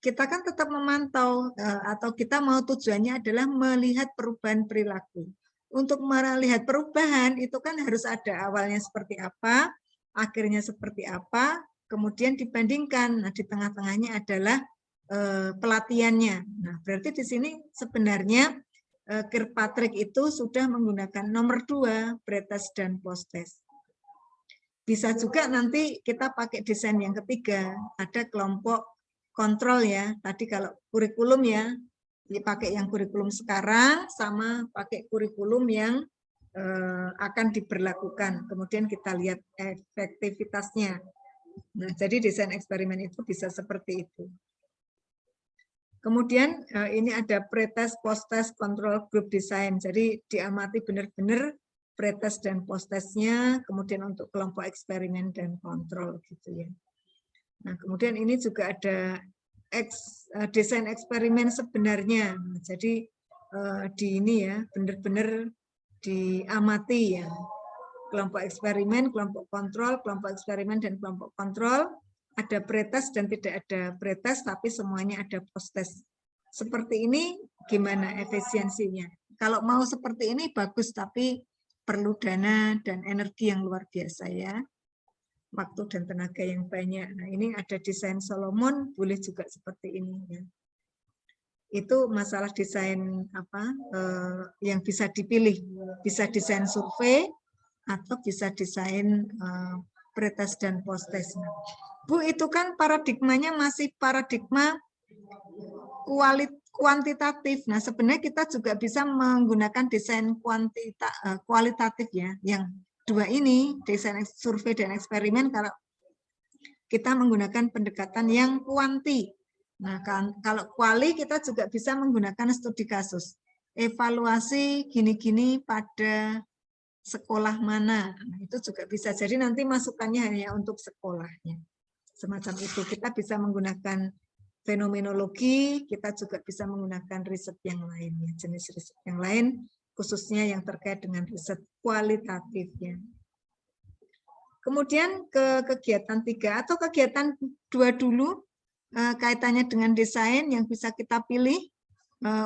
kita kan tetap memantau atau kita mau tujuannya adalah melihat perubahan perilaku. Untuk melihat perubahan itu kan harus ada awalnya seperti apa, akhirnya seperti apa, kemudian dibandingkan. Nah, di tengah-tengahnya adalah pelatihannya. Nah, berarti di sini sebenarnya Kirkpatrick itu sudah menggunakan nomor 2, pretest dan post-test. Bisa juga nanti kita pakai desain yang ketiga, ada kelompok kontrol ya. Tadi kalau kurikulum ya, dipakai yang kurikulum sekarang sama pakai kurikulum yang akan diberlakukan. Kemudian kita lihat efektivitasnya. Nah, jadi desain eksperimen itu bisa seperti itu. Kemudian ini ada pretest, post-test, control group design. Jadi diamati benar-benar pretest dan post-testnya, kemudian untuk kelompok eksperimen dan kontrol gitu ya. Nah, kemudian ini juga ada desain eksperimen sebenarnya. Nah, jadi di ini ya benar-benar diamati ya. Kelompok eksperimen, kelompok kontrol, kelompok eksperimen dan kelompok kontrol. Ada pretest dan tidak ada pretest, tapi semuanya ada post-test. Seperti ini gimana efisiensinya? Kalau mau seperti ini bagus, tapi perlu dana dan energi yang luar biasa ya. Waktu dan tenaga yang banyak. Nah, ini ada desain Solomon, boleh juga seperti ini ya. Itu masalah desain apa yang bisa dipilih, bisa desain survei atau bisa desain pretest dan post-test. Bu, itu kan paradigmanya masih paradigma kuantitatif. Nah, sebenarnya kita juga bisa menggunakan desain kualitatif ya, yang dua ini, desain survei dan eksperimen, kalau kita menggunakan pendekatan yang kuanti. Nah, kalau kuali kita juga bisa menggunakan studi kasus. Evaluasi gini-gini pada sekolah mana. Nah, itu juga bisa. Jadi nanti masukannya hanya untuk sekolahnya. Semacam itu. Kita bisa menggunakan fenomenologi, kita juga bisa menggunakan riset yang lain, ya, jenis riset yang lain khususnya yang terkait dengan riset kualitatifnya. Kemudian ke kegiatan 3 atau kegiatan 2 dulu, kaitannya dengan desain yang bisa kita pilih.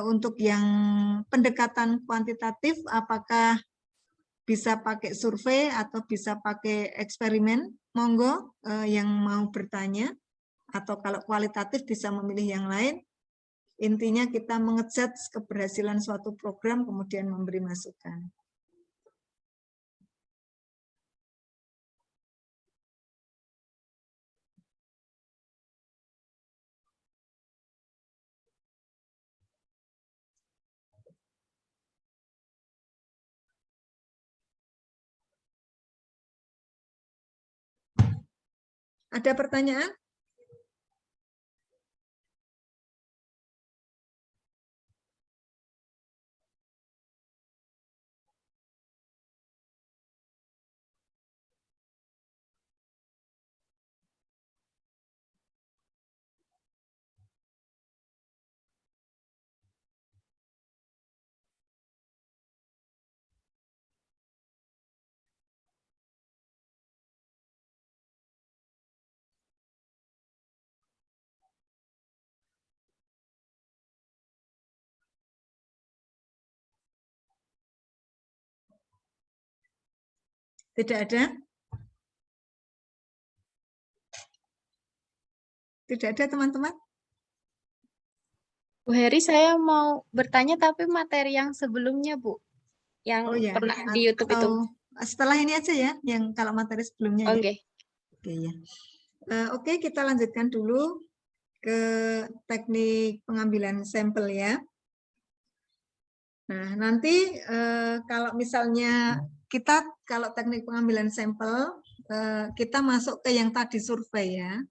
Untuk yang pendekatan kuantitatif, apakah bisa pakai survei atau bisa pakai eksperimen? Monggo yang mau bertanya. Atau kalau kualitatif bisa memilih yang lain. Intinya kita mengejudge keberhasilan suatu program, kemudian memberi masukan. Ada pertanyaan? Tidak ada? Tidak ada, teman-teman? Bu Heri, saya mau bertanya tapi materi yang sebelumnya, Bu. Yang Oh ya, pernah di YouTube itu. Setelah ini aja ya, yang kalau materi sebelumnya. Oke. Oke ya. Oke, kita lanjutkan dulu ke teknik pengambilan sampel ya. Nah, nanti kalau misalnya kalau teknik pengambilan sampel, kita masuk ke yang tadi survei ya.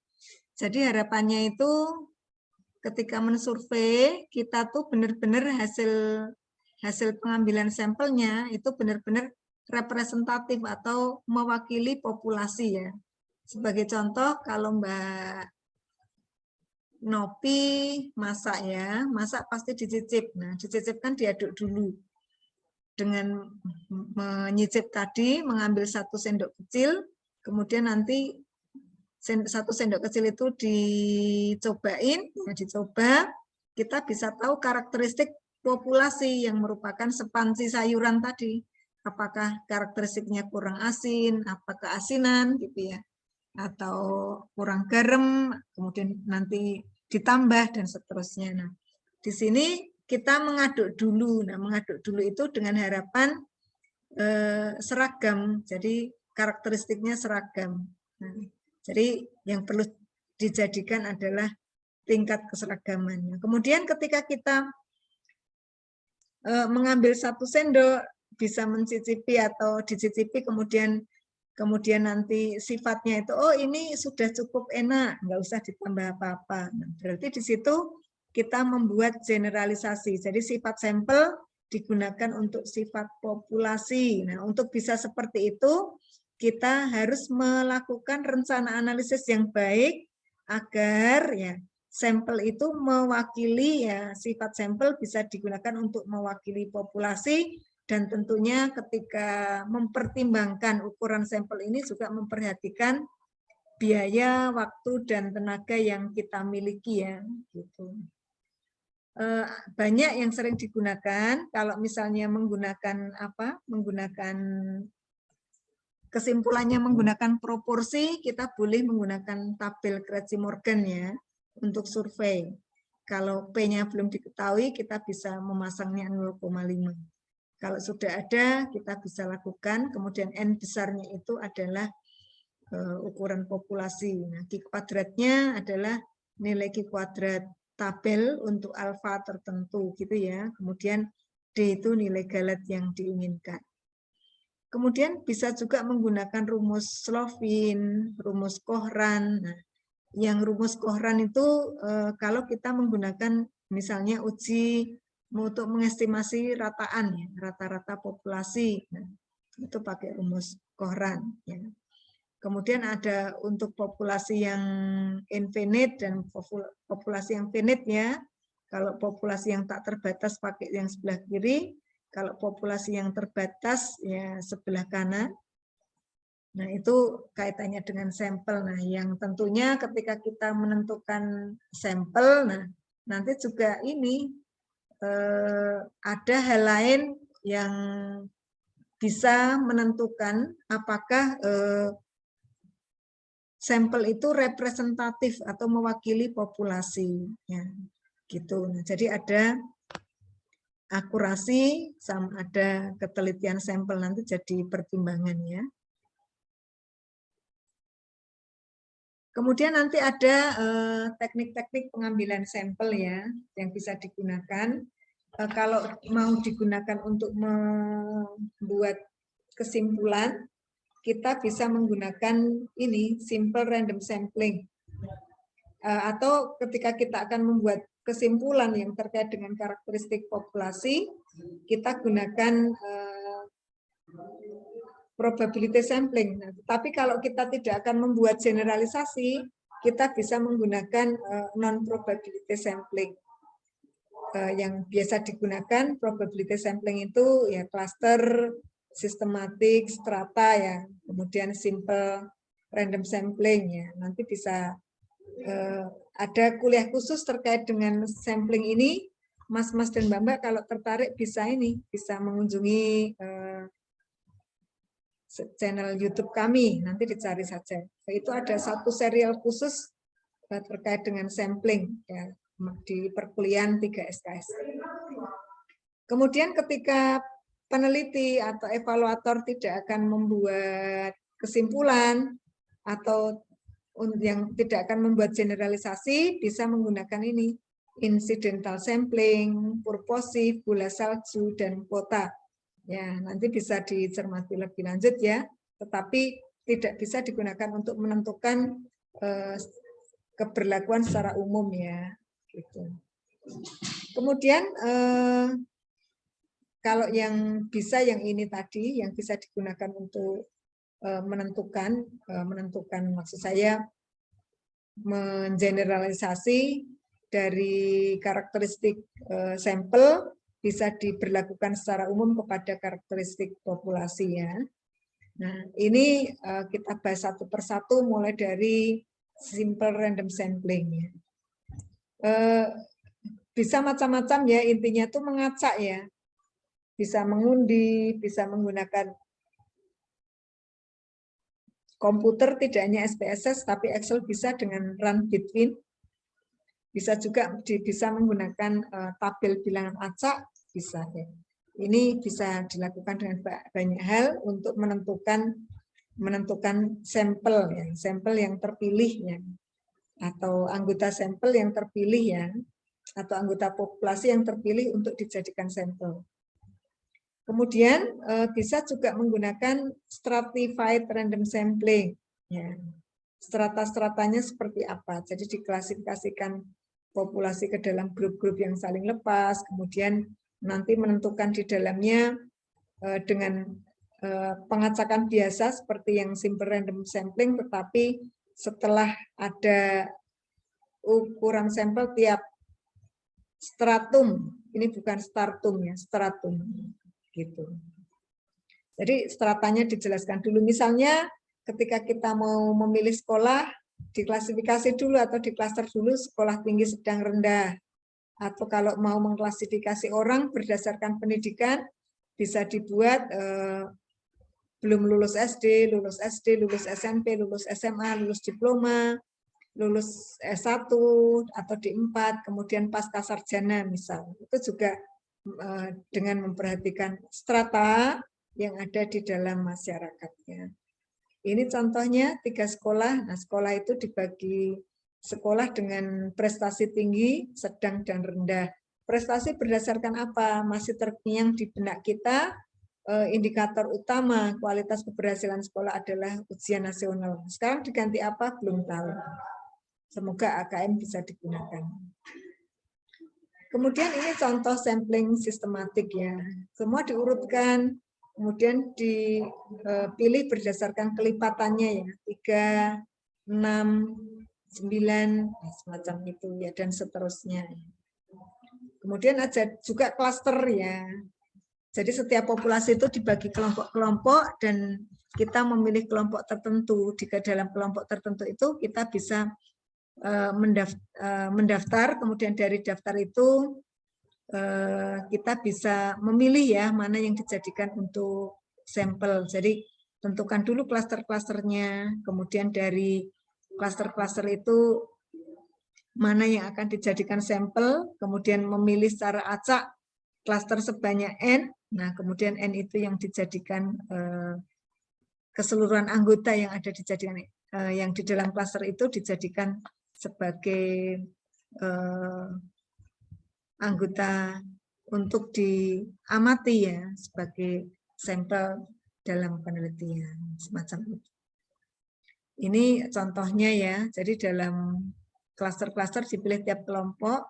Jadi harapannya itu ketika mensurvei, kita tuh benar-benar hasil pengambilan sampelnya itu benar-benar representatif atau mewakili populasi ya. Sebagai contoh, kalau Mbak Nopi masak ya, masak pasti dicicip. Nah, dicicip kan diaduk dulu. Dengan menyicip tadi, mengambil 1 sendok kecil, kemudian nanti 1 sendok kecil itu dicobain, ya dicoba, kita bisa tahu karakteristik populasi yang merupakan sepansi sayuran tadi. Apakah karakteristiknya kurang asin, apakah asinan gitu ya, atau kurang garam, kemudian nanti ditambah dan seterusnya. Nah, di sini kita mengaduk dulu. Nah, mengaduk dulu itu dengan harapan seragam, jadi karakteristiknya seragam. Nah, jadi yang perlu dijadikan adalah tingkat keseragamannya. Kemudian ketika kita mengambil 1 sendok, bisa mencicipi atau dicicipi, kemudian nanti sifatnya itu, oh ini sudah cukup enak, nggak usah ditambah apa-apa. Nah, berarti di situ kita membuat generalisasi. Jadi sifat sampel digunakan untuk sifat populasi. Nah, untuk bisa seperti itu, kita harus melakukan rencana analisis yang baik agar ya sampel itu mewakili ya, sifat sampel bisa digunakan untuk mewakili populasi. Dan tentunya ketika mempertimbangkan ukuran sampel ini juga memperhatikan biaya, waktu, dan tenaga yang kita miliki ya. Gitu. Banyak yang sering digunakan kalau misalnya menggunakan kesimpulannya menggunakan proporsi, kita boleh menggunakan tabel Creci-Morgan ya untuk survei. Kalau P-nya belum diketahui, kita bisa memasangnya 0,5. Kalau sudah ada, kita bisa lakukan. Kemudian N besarnya itu adalah ukuran populasi. Nah, Q kuadratnya adalah nilai Q kuadrat tabel untuk alfa tertentu, gitu ya. Kemudian D itu nilai galet yang diinginkan. Kemudian bisa juga menggunakan rumus Slovin, rumus Kohran. Nah, yang rumus Kohran itu kalau kita menggunakan misalnya uji untuk mengestimasi rataan, ya, rata-rata populasi, nah, itu pakai rumus Kohran. Ya. Kemudian ada untuk populasi yang infinite dan populasi yang finite ya. Kalau populasi yang tak terbatas pakai yang sebelah kiri. Kalau populasi yang terbatas ya sebelah kanan. Nah, itu kaitannya dengan sampel. Nah, yang tentunya ketika kita menentukan sampel, nah nanti juga ini ada hal lain yang bisa menentukan apakah sampel itu representatif atau mewakili populasi, ya, gitu. Nah, jadi ada akurasi sama ada ketelitian sampel, nanti jadi pertimbangan ya. Kemudian nanti ada teknik-teknik pengambilan sampel ya yang bisa digunakan. Kalau mau digunakan untuk membuat kesimpulan, kita bisa menggunakan ini simple random sampling. Atau ketika kita akan membuat kesimpulan yang terkait dengan karakteristik populasi, kita gunakan probability sampling. Nah, tapi kalau kita tidak akan membuat generalisasi, kita bisa menggunakan non-probability sampling. Yang biasa digunakan probability sampling itu ya cluster, sistematik, strata ya, kemudian simple random sampling ya. Nanti bisa ada kuliah khusus terkait dengan sampling ini. Mas-mas dan mbak-mbak kalau tertarik bisa ini, bisa mengunjungi channel YouTube kami, nanti dicari saja. Itu ada satu serial khusus terkait dengan sampling ya, di perkuliahan 3 SKS. Kemudian ketika peneliti atau evaluator tidak akan membuat kesimpulan atau yang tidak akan membuat generalisasi, bisa menggunakan ini, incidental sampling, purposive, bola salju, dan kuota. Ya, nanti bisa dicermati lebih lanjut ya, tetapi tidak bisa digunakan untuk menentukan keberlakuan secara umum ya. Gitu. Kemudian kalau yang bisa yang ini tadi, yang bisa digunakan untuk menentukan maksud saya mengeneralisasi dari karakteristik sampel bisa diberlakukan secara umum kepada karakteristik populasi ya. Nah, ini kita bahas satu persatu mulai dari simple random sampling ya. Bisa macam-macam ya, intinya tuh mengacak ya. Bisa mengundi, bisa menggunakan komputer, tidak hanya SPSS tapi Excel bisa dengan run between. Bisa juga bisa menggunakan tabel bilangan acak, bisa ya. Ini bisa dilakukan dengan banyak hal untuk menentukan sampel ya, sampel yang terpilih ya, atau anggota sampel yang terpilih ya, atau anggota populasi yang terpilih untuk dijadikan sampel. Kemudian bisa juga menggunakan stratified random sampling ya. Strata-stratanya seperti apa? Jadi diklasifikasikan populasi ke dalam grup-grup yang saling lepas, kemudian nanti menentukan di dalamnya dengan pengacakan biasa seperti yang simple random sampling, tetapi setelah ada ukuran sampel tiap stratum, ini bukan stratum ya, stratum gitu. Jadi stratanya dijelaskan dulu, misalnya ketika kita mau memilih sekolah, diklasifikasi dulu atau diklaster dulu sekolah tinggi, sedang, rendah. Atau kalau mau mengklasifikasi orang berdasarkan pendidikan, bisa dibuat belum lulus SD, lulus SMP, lulus SMA, lulus diploma, lulus S1 atau D4, kemudian pasca sarjana misal. Itu juga dengan memperhatikan strata yang ada di dalam masyarakatnya. Ini contohnya 3 sekolah. Nah, sekolah itu dibagi sekolah dengan prestasi tinggi, sedang, dan rendah. Prestasi berdasarkan apa? Masih terngiang di benak kita, indikator utama kualitas keberhasilan sekolah adalah ujian nasional. Sekarang diganti apa? Belum tahu. Semoga AKM bisa digunakan. Kemudian ini contoh sampling sistematik ya. Semua diurutkan, kemudian dipilih berdasarkan kelipatannya ya, 3, 6, 9, semacam itu ya, dan seterusnya. Kemudian ada juga klaster ya. Jadi setiap populasi itu dibagi kelompok-kelompok dan kita memilih kelompok tertentu. Jika dalam kelompok tertentu itu kita bisa mendaftar, kemudian dari daftar itu kita bisa memilih ya mana yang dijadikan untuk sampel. Jadi tentukan dulu klaster-klasternya, kemudian dari klaster-klaster itu mana yang akan dijadikan sampel, kemudian memilih secara acak klaster sebanyak N. Nah, kemudian N itu yang dijadikan keseluruhan anggota yang ada dijadikan yang di dalam klaster itu dijadikan sebagai anggota untuk diamati ya sebagai sampel dalam penelitian semacam itu. Ini contohnya ya. Jadi dalam klaster-klaster dipilih tiap kelompok,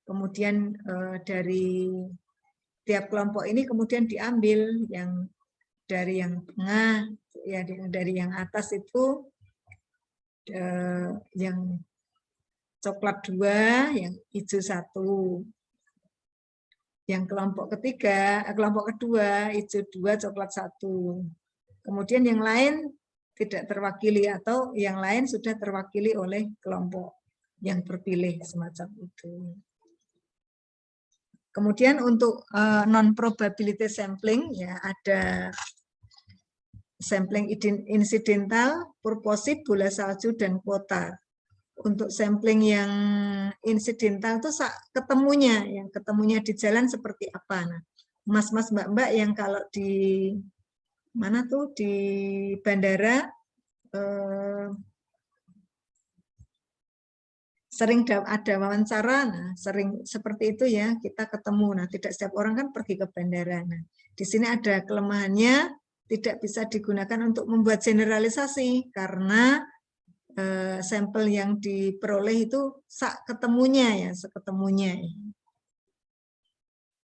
kemudian dari tiap kelompok ini kemudian diambil yang dari yang tengah ya, dari yang atas itu yang coklat 2, yang hijau 1. Yang kelompok ketiga, kelompok kedua hijau 2, coklat 1. Kemudian yang lain tidak terwakili atau yang lain sudah terwakili oleh kelompok yang terpilih semacam itu. Kemudian untuk non-probability sampling ya ada sampling insidental, purposive, bola salju, dan kuota. Untuk sampling yang insidental itu ketemunya, yang ketemunya di jalan seperti apa. Nah, mas-mas mbak-mbak yang kalau di mana tuh di bandara sering ada wawancara, nah sering seperti itu ya kita ketemu. Nah, tidak setiap orang kan pergi ke bandara. Nah, di sini ada kelemahannya, tidak bisa digunakan untuk membuat generalisasi karena sampel yang diperoleh itu ketemunya ya, seketemunya.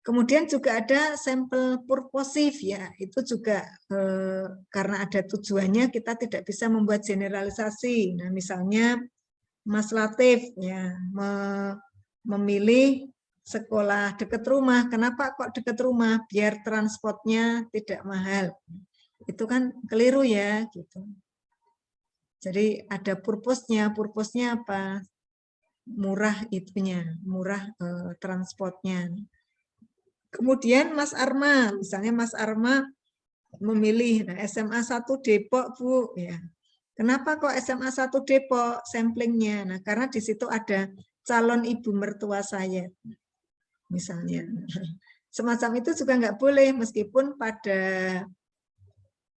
Kemudian juga ada sampel purposive ya, itu juga karena ada tujuannya kita tidak bisa membuat generalisasi. Nah, misalnya Mas Latif ya memilih sekolah dekat rumah. Kenapa kok dekat rumah? Biar transportnya tidak mahal. Itu kan keliru ya gitu. Jadi ada purpose-nya. Purpose-nya apa? Murah itunya, murah transportnya. Kemudian Mas Arma, misalnya Mas Arma memilih SMA 1 Depok, Bu, ya. Kenapa kok SMA 1 Depok samplingnya? Nah, karena di situ ada calon ibu mertua saya, misalnya. Semacam itu juga nggak boleh, meskipun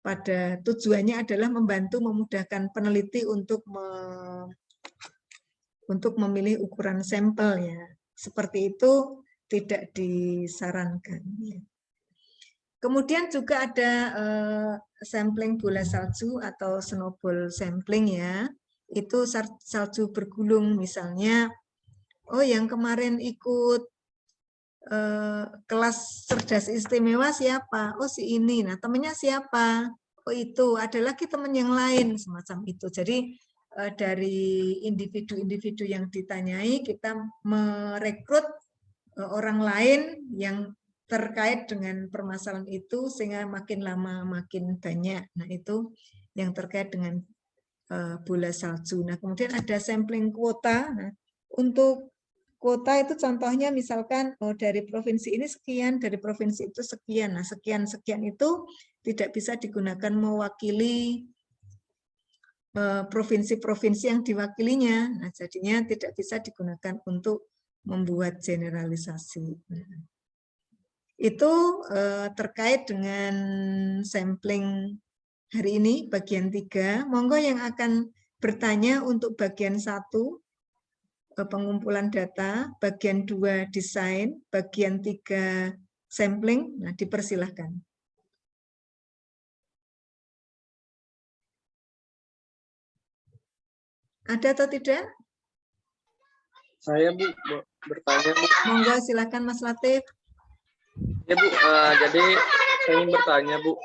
pada tujuannya adalah membantu memudahkan peneliti untuk memilih ukuran sampel ya. Seperti itu tidak disarankan. Ya. Kemudian juga ada sampling bola salju atau snowball sampling ya. Itu salju bergulung misalnya. Oh, yang kemarin ikut kelas cerdas istimewa siapa? Oh, si ini. Nah, temennya siapa? Oh, itu. Ada lagi teman yang lain semacam itu. Jadi dari individu-individu yang ditanyai kita merekrut orang lain yang terkait dengan permasalahan itu sehingga makin lama makin banyak. Nah, itu yang terkait dengan bola salju. Nah, kemudian ada sampling kuota. Nah, untuk kuota itu contohnya misalkan dari provinsi ini sekian, dari provinsi itu sekian. Nah, sekian-sekian itu tidak bisa digunakan mewakili provinsi-provinsi yang diwakilinya. Nah, jadinya tidak bisa digunakan untuk membuat generalisasi. Nah, itu terkait dengan sampling hari ini bagian 3. Monggo yang akan bertanya untuk bagian 1 pengumpulan data, bagian 2 desain, bagian 3 sampling. Nah, dipersilahkan. Ada atau tidak? Saya Bu bertanya Bu. Monggo silakan Mas Latif. Ya Bu, jadi saya ingin bertanya Bu,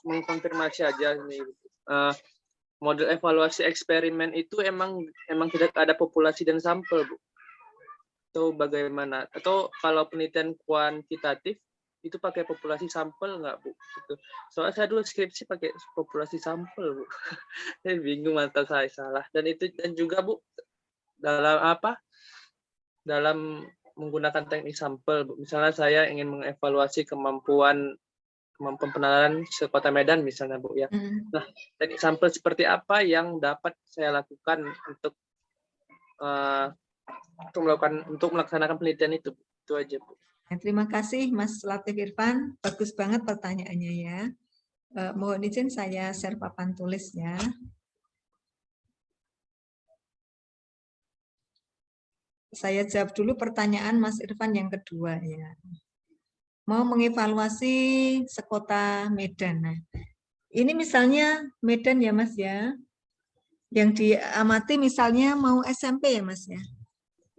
mengkonfirmasi aja nih. Model evaluasi eksperimen itu emang tidak ada populasi dan sampel Bu? Atau bagaimana? Atau kalau penelitian kuantitatif itu pakai populasi sampel nggak, Bu? Gitu. Soalnya saya dulu skripsi pakai populasi sampel, Bu. Saya bingung atau saya salah. Dan juga, Bu, dalam menggunakan teknik sampel, Bu. Misalnya saya ingin mengevaluasi kemampuan pengenalan sekota Medan misalnya, Bu, ya. Nah, teknik sampel seperti apa yang dapat saya lakukan untuk melaksanakan penelitian itu? Itu aja, Bu. Terima kasih Mas Latif Irfan, bagus banget pertanyaannya ya. Mohon izin saya share papan tulis ya. Saya jawab dulu pertanyaan Mas Irfan yang kedua ya. Mau mengevaluasi sekota Medan. Nah, ini misalnya Medan ya Mas ya. Yang diamati misalnya mau SMP ya Mas ya.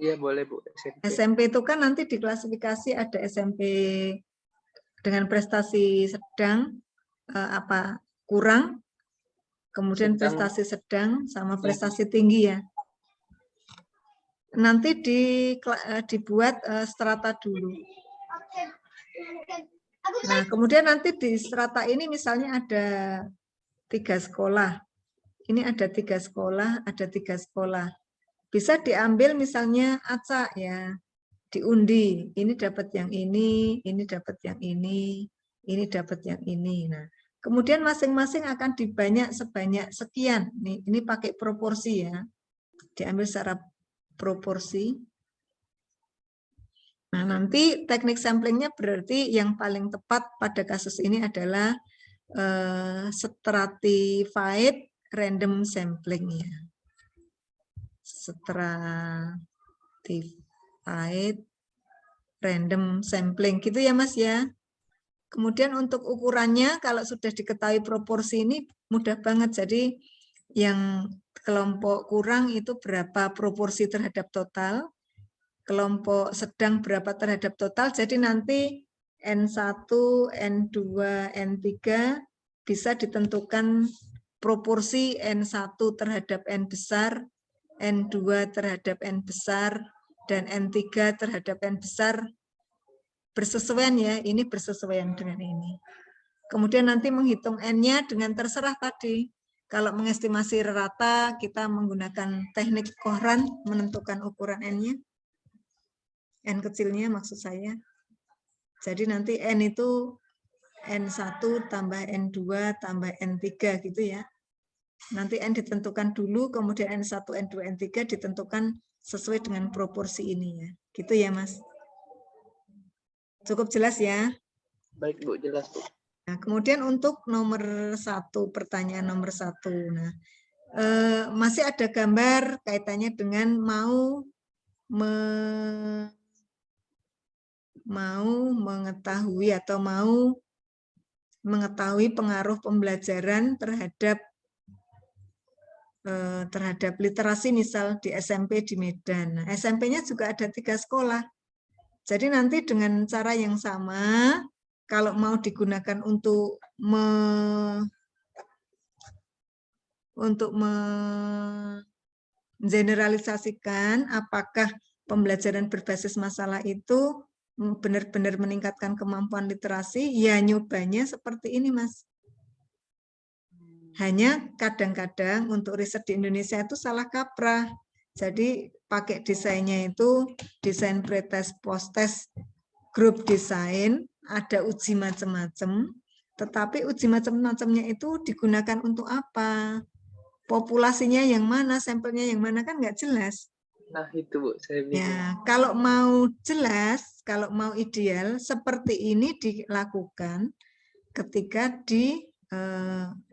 Iya boleh, Bu. SMP itu kan nanti diklasifikasi ada SMP dengan prestasi sedang, kurang, kemudian prestasi sedang sama prestasi tinggi ya. Nanti dibuat strata dulu. Nah, kemudian nanti di strata ini misalnya ada 3 sekolah. Ini ada 3 sekolah, ada 3 sekolah. Bisa diambil misalnya acak ya, diundi. Ini dapat yang ini dapat yang ini dapat yang ini. Nah, kemudian masing-masing akan dibanyak sebanyak sekian. Ini pakai proporsi ya. Diambil secara proporsi. Nah, nanti teknik samplingnya berarti yang paling tepat pada kasus ini adalah stratified random sampling ya. Stratified random sampling gitu ya Mas ya. Kemudian untuk ukurannya kalau sudah diketahui proporsi ini mudah banget. Jadi yang kelompok kurang itu berapa proporsi terhadap total, kelompok sedang berapa terhadap total. Jadi nanti N1, N2, N3 bisa ditentukan proporsi N1 terhadap N besar, N2 terhadap N besar, dan N3 terhadap N besar. Bersesuaian ya, ini bersesuaian dengan ini. Kemudian nanti menghitung N-nya dengan terserah tadi. Kalau mengestimasi rata, kita menggunakan teknik Kohran menentukan ukuran N-nya. N kecilnya maksud saya. Jadi nanti N itu N1 tambah N2 tambah N3 gitu ya. Nanti N ditentukan dulu, kemudian N1, N2, N3 ditentukan sesuai dengan proporsi ini ya. Gitu ya Mas. Cukup jelas ya? Baik Bu, jelas Bu. Nah, kemudian untuk nomor 1, pertanyaan nomor 1. Nah, masih ada gambar kaitannya dengan mau mengetahui atau mau mengetahui pengaruh pembelajaran terhadap literasi misal di SMP di Medan. Nah, SMP-nya juga ada 3 sekolah. Jadi nanti dengan cara yang sama, kalau mau digunakan untuk mengeneralisasikan apakah pembelajaran berbasis masalah itu benar-benar meningkatkan kemampuan literasi, ya nyobanya seperti ini, Mas. Hanya kadang-kadang untuk riset di Indonesia itu salah kaprah. Jadi pakai desainnya itu desain pretest, post-test, grup desain, ada uji macam-macam, tetapi uji macam-macamnya itu digunakan untuk apa? Populasinya yang mana, sampelnya yang mana kan nggak jelas. Nah itu Bu, saya bingung. Ya, kalau mau jelas, kalau mau ideal, seperti ini dilakukan ketika di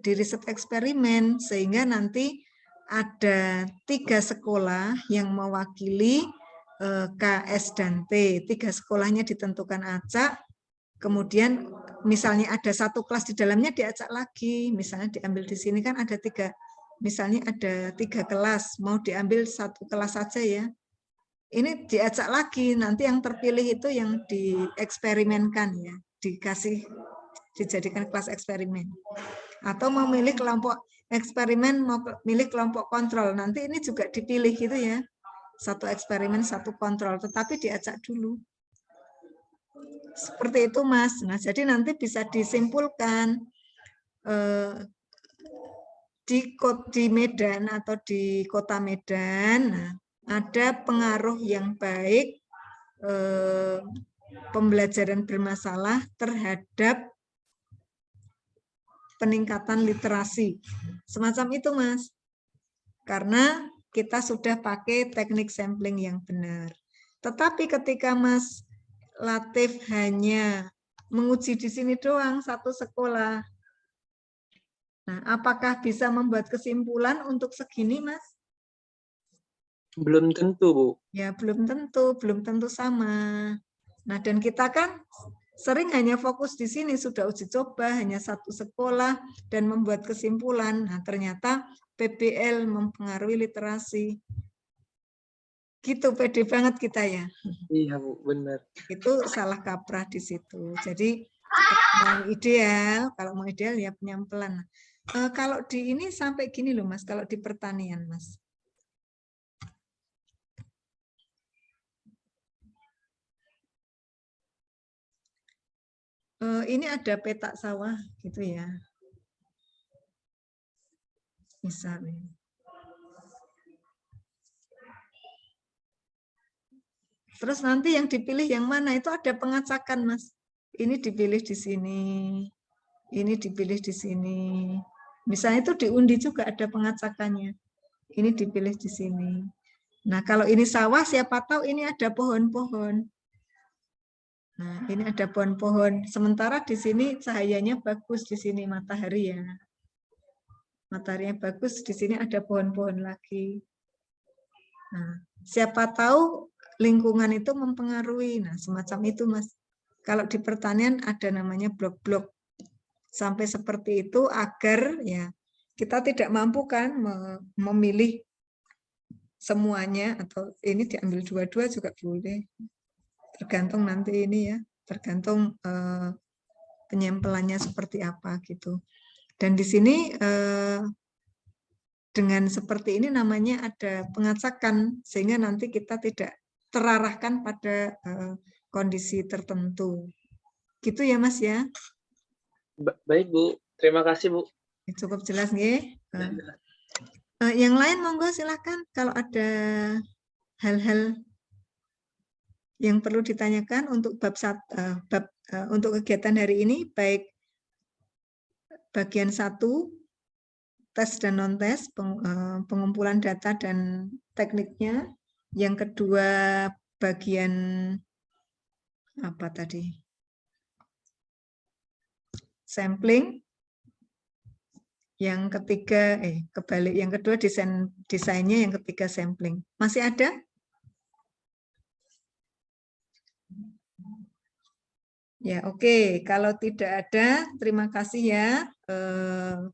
riset eksperimen, sehingga nanti ada 3 sekolah yang mewakili K, S, dan T. 3 sekolahnya ditentukan acak, kemudian misalnya ada 1 kelas di dalamnya diacak lagi, misalnya diambil di sini kan ada 3, misalnya ada 3 kelas, mau diambil 1 kelas saja ya. Ini diacak lagi, nanti yang terpilih itu yang dieksperimenkan ya, dijadikan kelas eksperimen. Atau memilih kelompok eksperimen, mau milih kelompok kontrol, nanti ini juga dipilih gitu ya. 1 eksperimen, 1 kontrol, tetapi diacak dulu. Seperti itu, Mas. Nah, jadi nanti bisa disimpulkan di Medan atau di Kota Medan, nah, ada pengaruh yang baik pembelajaran bermasalah terhadap peningkatan literasi. Semacam itu, Mas. Karena kita sudah pakai teknik sampling yang benar. Tetapi ketika Mas Latif hanya menguji di sini doang satu sekolah, nah, apakah bisa membuat kesimpulan untuk segini, Mas? Belum tentu, Bu. Ya, belum tentu sama. Nah, dan kita kan sering hanya fokus di sini, sudah uji coba, hanya satu sekolah, dan membuat kesimpulan. Nah, ternyata PBL mempengaruhi literasi. Gitu, pede banget kita ya. Iya, Bu, benar. Itu salah kaprah di situ. Jadi, kalau mau ideal ya penyampelan. Kalau di ini sampai gini loh, Mas, kalau di pertanian, Mas. Ini ada petak sawah gitu ya. Misalnya. Terus nanti yang dipilih yang mana itu ada pengacakan, Mas. Ini dipilih di sini, ini dipilih di sini. Misalnya itu diundi juga ada pengacakannya. Ini dipilih di sini. Nah, kalau ini sawah, siapa tahu ini ada pohon-pohon. Nah, ini ada pohon-pohon. Sementara di sini cahayanya bagus, di sini matahari ya. Mataharinya bagus, di sini ada pohon-pohon lagi. Nah, siapa tahu lingkungan itu mempengaruhi. Nah, semacam itu, Mas. Kalau di pertanian ada namanya blok-blok. Sampai seperti itu agar ya kita tidak mampu kan memilih semuanya, atau ini diambil dua-dua juga boleh. Tergantung nanti ini ya, tergantung penyampelannya seperti apa gitu. Dan di sini dengan seperti ini namanya ada pengacakan, sehingga nanti kita tidak terarahkan pada kondisi tertentu. Gitu ya, Mas ya? Baik, Bu. Terima kasih, Bu. Cukup jelas nggih? Yang lain monggo silakan kalau ada hal-hal yang perlu ditanyakan untuk untuk kegiatan hari ini, baik bagian 1 tes dan non-tes, pengumpulan data dan tekniknya. Yang kedua, bagian apa tadi? Sampling. Yang ketiga, kebalik. Yang kedua, desainnya. Yang ketiga, sampling. Masih ada? Ya, oke. Kalau tidak ada, terima kasih ya.